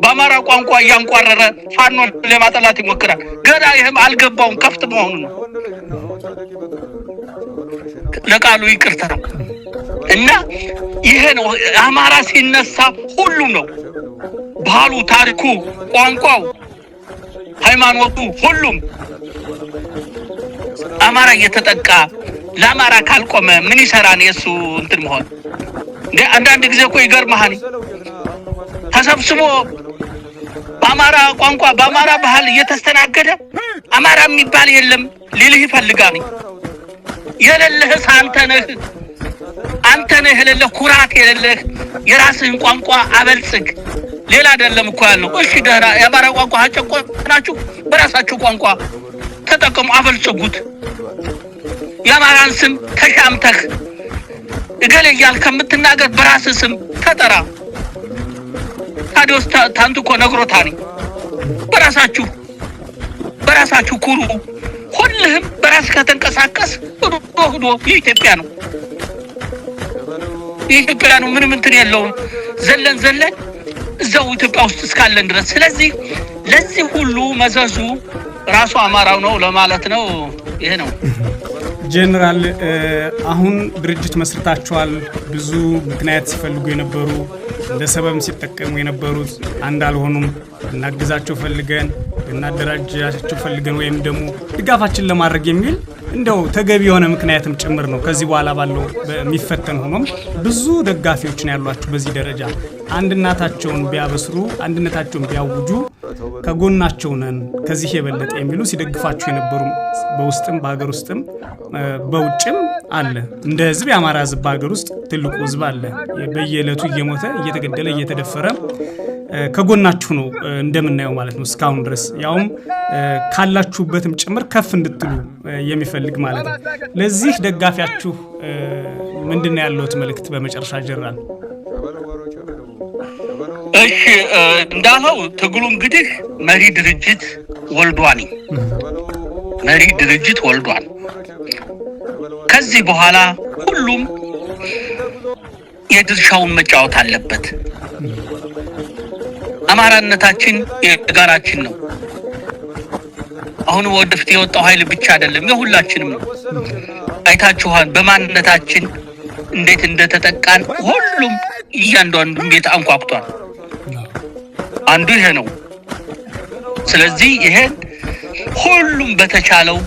በአማራ ቋንቋ እያንቋረረ ፋኖ ለማጠላት ይሞክራል። ገና ይሄም አልገባውም። ከፍት መሆኑ ነው። ለቃሉ ይቅርታ እና ይሄ ነው አማራ ሲነሳ ሁሉም ነው። ባህሉ፣ ታሪኩ፣ ቋንቋው፣ ሃይማኖቱ ሁሉም አማራ እየተጠቃ ለአማራ ካልቆመ ምን ይሰራን? የሱ እንትን መሆን አንዳንድ ጊዜ እኮ ይገርምሃል። ተሰብስቦ በአማራ ቋንቋ በአማራ ባህል እየተስተናገደ አማራ የሚባል የለም ሊልህ ይፈልጋል። የሌለህ አንተ ነህ የሌለህ ኩራት የሌለህ የራስህን ቋንቋ አበልጽግ። ሌላ አይደለም እኮ ያለው። እሺ ደህና የአማራ ቋንቋ አጨቆናችሁ፣ በራሳችሁ ቋንቋ ተጠቀሙ፣ አበልጽጉት። የአማራን ስም ተሻምተህ እገሌ እያልክ ከምትናገር በራስህ ስም ተጠራ። ታዲያስ ታንቱ እኮ ነግሮታኒ። በራሳችሁ ኩሩ። ሁሉም በራስህ ከተንቀሳቀስ ሆዶ የኢትዮጵያ ነው። የኢትዮጵያ ነው። ምንም እንትን የለውም። ዘለን እዛው ኢትዮጵያ ውስጥ እስካለን ድረስ። ስለዚህ ለዚህ ሁሉ መዘዙ ራሱ አማራው ነው ለማለት ነው። ይሄ ነው። ጀነራል አሁን ድርጅት መስርታችኋል። ብዙ ምክንያት ሲፈልጉ የነበሩ እንደ ሰበብ ሲጠቀሙ የነበሩት አንድ አልሆኑም። እናግዛቸው ፈልገን እናደራጃቸው ፈልገን ወይም ደግሞ ድጋፋችን ለማድረግ የሚል እንደው ተገቢ የሆነ ምክንያትም ጭምር ነው። ከዚህ በኋላ ባለው በሚፈተን ሆኖም ብዙ ደጋፊዎች ነው ያሏችሁ። በዚህ ደረጃ አንድነታቸውን ቢያበስሩ አንድነታቸውን ቢያውጁ ከጎናቸው ነን ከዚህ የበለጠ የሚሉ ሲደግፋችሁ የነበሩ በውስጥም በሀገር ውስጥም በውጭም አለ። እንደ ህዝብ የአማራ ህዝብ በሀገር ውስጥ ትልቁ ህዝብ አለ። በየዕለቱ እየሞተ እየተገደለ እየተደፈረ ከጎናችሁ ነው እንደምናየው ማለት ነው። እስካሁን ድረስ ያውም ካላችሁበትም ጭምር ከፍ እንድትሉ የሚፈልግ ማለት ነው። ለዚህ ደጋፊያችሁ ምንድነው ያለው መልእክት በመጨረሻ ጀነራል? እሺ እንዳለው ትግሉ እንግዲህ መሪ ድርጅት ወልዷል። ከዚህ በኋላ ሁሉም የድርሻውን መጫወት አለበት። አማራነታችን የጋራችን ነው። አሁን ወደፊት የወጣው ኃይል ብቻ አይደለም የሁላችንም ነው። አይታችኋል በማንነታችን እንዴት እንደተጠቃን ሁሉም እያንዳንዱ ቤት አንኳኩቷል። አንዱ ይሄ ነው። ስለዚህ ይሄን ሁሉም በተቻለው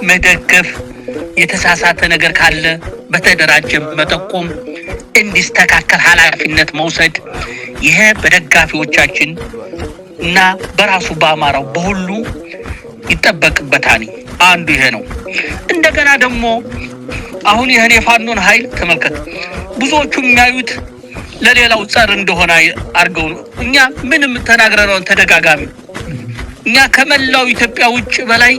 መደገፍ፣ የተሳሳተ ነገር ካለ በተደራጀ መጠቆም፣ እንዲስተካከል ኃላፊነት መውሰድ ይሄ በደጋፊዎቻችን እና በራሱ በአማራው በሁሉ ይጠበቅበታል። አንዱ ይሄ ነው። እንደገና ደግሞ አሁን ይሄን የፋኖን ኃይል ተመልከት። ብዙዎቹ የሚያዩት ለሌላው ጸር እንደሆነ አርገው ነው። እኛ ምንም ተናግረናል ተደጋጋሚ። እኛ ከመላው ኢትዮጵያ ውጭ በላይ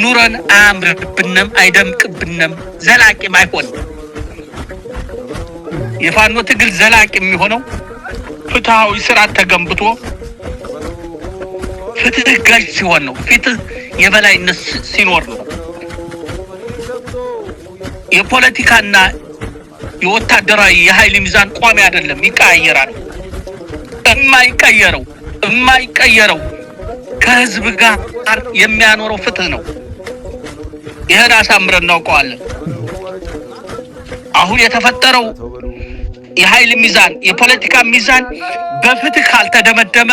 ኑረን አያምርብንም፣ አይደምቅብንም፣ ዘላቂም አይሆን። የፋኖ ትግል ዘላቂ የሚሆነው ፍትሃዊ ስርዓት ተገንብቶ ፍትህ ጋር ሲሆን ነው። ፍትህ የበላይነት ሲኖር ነው። የፖለቲካና የወታደራዊ የኃይል ሚዛን ቋሚ አይደለም፣ ይቀያየራል። የማይቀየረው ከህዝብ ጋር የሚያኖረው ፍትህ ነው። ይሄን አሳምረን እናውቀዋለን። አሁን የተፈጠረው የኃይል ሚዛን የፖለቲካ ሚዛን በፍትህ ካልተደመደመ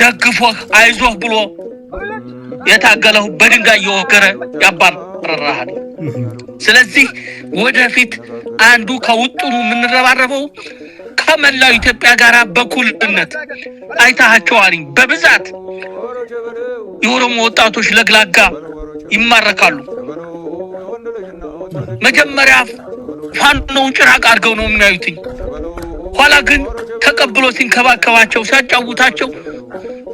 ደግፎህ አይዞህ ብሎ የታገለው በድንጋይ እየወገረ ያባረራል። ስለዚህ ወደፊት አንዱ ከውጥኑ የምንረባረበው ከመላው ኢትዮጵያ ጋር በኩልነት አይታቸዋል። በብዛት የኦሮሞ ወጣቶች ለግላጋ ይማረካሉ። መጀመሪያ ፋኖውን ጭራቅ አድርገው ነው የሚያዩት። ኋላ ግን ተቀብሎ ሲንከባከባቸው ሲያጫውታቸው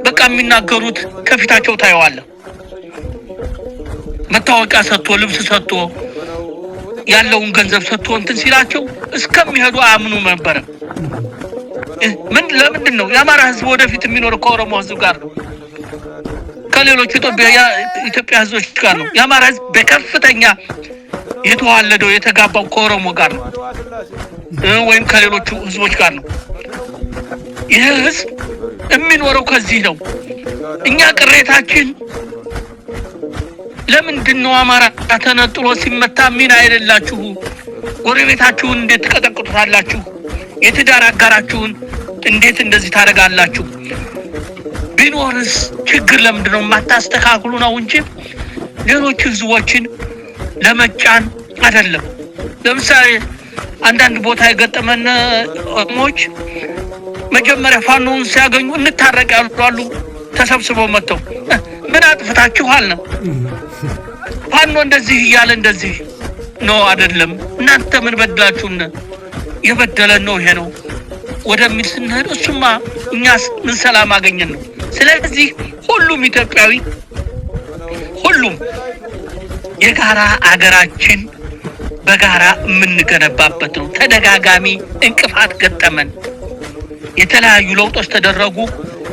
በቃ የሚናገሩት ከፊታቸው ታየዋለህ። መታወቂያ ሰጥቶ ልብስ ሰጥቶ ያለውን ገንዘብ ሰጥቶ እንትን ሲላቸው እስከሚሄዱ አያምኑ ነበር። ለምንድን ነው የአማራ ህዝብ ወደፊት የሚኖር ከኦሮሞ ህዝብ ጋር ነው፣ ከሌሎች ኢትዮጵያ ህዝቦች ጋር ነው። የአማራ ህዝብ በከፍተኛ የተዋለደው የተጋባው ከኦሮሞ ጋር ነው ወይም ከሌሎቹ ህዝቦች ጋር ነው። ይህ ህዝብ የሚኖረው ከዚህ ነው። እኛ ቅሬታችን ለምንድን ነው አማራ ተነጥሎ ሲመታ ምን አይደላችሁ? ጎረቤታችሁን እንዴት ተቀጠቅጡታላችሁ? የትዳር አጋራችሁን እንዴት እንደዚህ ታደርጋላችሁ? ቢኖርስ ችግር ለምንድን ነው የማታስተካክሉ ነው እንጂ ሌሎች ህዝቦችን ለመጫን አይደለም። ለምሳሌ አንዳንድ ቦታ የገጠመን ኦሮሞዎች መጀመሪያ ፋኖን ሲያገኙ እንታረቅ ያሉ ተሰብስበው መጥተው ምን አጥፍታችኋል ነው ፋኖ እንደዚህ እያለ እንደዚህ ነው አይደለም እናንተ ምን በድላችሁን? የበደለን ነው ይሄ ነው ወደሚል ስንሄድ እሱማ እኛስ ምን ሰላም አገኘን ነው። ስለዚህ ሁሉም ኢትዮጵያዊ ሁሉም የጋራ አገራችን በጋራ የምንገነባበት ነው። ተደጋጋሚ እንቅፋት ገጠመን፣ የተለያዩ ለውጦች ተደረጉ፣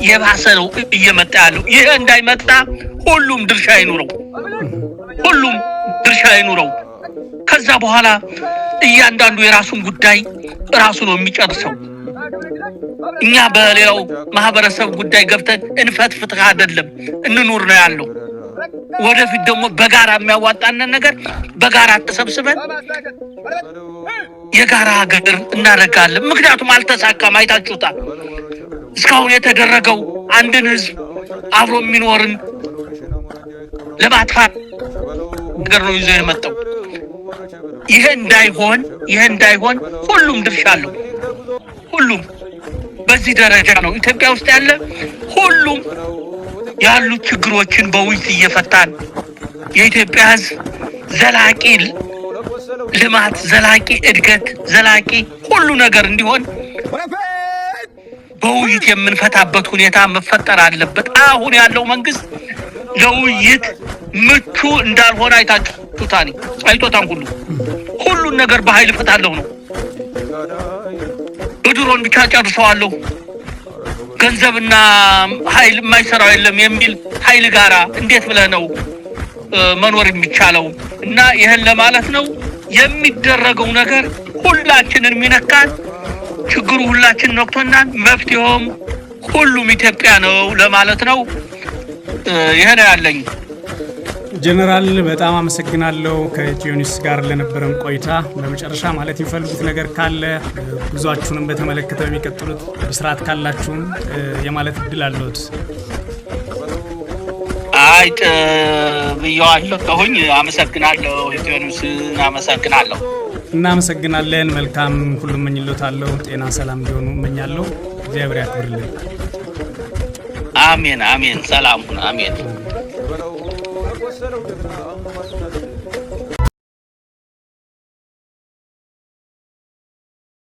የባሰ ነው እየመጣ ያለው። ይሄ እንዳይመጣ ሁሉም ድርሻ ይኑረው። ከዛ በኋላ እያንዳንዱ የራሱን ጉዳይ ራሱ ነው የሚጨርሰው። እኛ በሌላው ማህበረሰብ ጉዳይ ገብተን እንፈትፍት አይደለም እንኑር ነው ያለው። ወደፊት ደግሞ በጋራ የሚያዋጣን ነገር በጋራ ተሰብስበን የጋራ ሀገር እናደርጋለን። ምክንያቱም አልተሳካም፣ አይታችሁታል። እስካሁን የተደረገው አንድን ህዝብ አብሮ የሚኖርን ለማጥፋት ነገር ነው ይዞ የመጣው። ይሄ እንዳይሆን ሁሉም ድርሻ አለው። ሁሉም በዚህ ደረጃ ነው ኢትዮጵያ ውስጥ ያለ ሁሉም ያሉ ችግሮችን በውይይት እየፈታን የኢትዮጵያ ህዝብ ዘላቂ ልማት፣ ዘላቂ እድገት፣ ዘላቂ ሁሉ ነገር እንዲሆን በውይይት የምንፈታበት ሁኔታ መፈጠር አለበት። አሁን ያለው መንግስት ለውይይት ምቹ እንዳልሆነ አይቶታን ሁሉን ነገር በኃይል ፈታለሁ ነው። በድሮን ብቻ ጨርሰዋለሁ፣ ገንዘብና ኃይል የማይሰራው የለም የሚል ኃይል ጋራ እንዴት ብለህ ነው መኖር የሚቻለው? እና ይሄን ለማለት ነው የሚደረገው ነገር ሁላችንን የሚነካን ችግሩ ሁላችን ነክቶናል። መፍትሄውም ሁሉም ኢትዮጵያ ነው ለማለት ነው። ይሄ ነው ያለኝ። ጀነራል በጣም አመሰግናለሁ ከኢትዮኒውስ ጋር ለነበረን ቆይታ። በመጨረሻ ማለት የሚፈልጉት ነገር ካለ ጉዟችሁንም በተመለከተ የሚቀጥሉት በስርዓት ካላችሁም የማለት እድል አለዎት? አይት ብያዋለሁኝ። አመሰግናለሁ ኢትዮኒውስን አመሰግናለሁ። እናመሰግናለን። መልካም ሁሉ እመኝልዎታለሁ። ጤና ሰላም እንዲሆኑ እመኛለሁ። እግዚአብሔር ያክብርልን። አሜን አሜን። ሰላም ሁኑ። አሜን።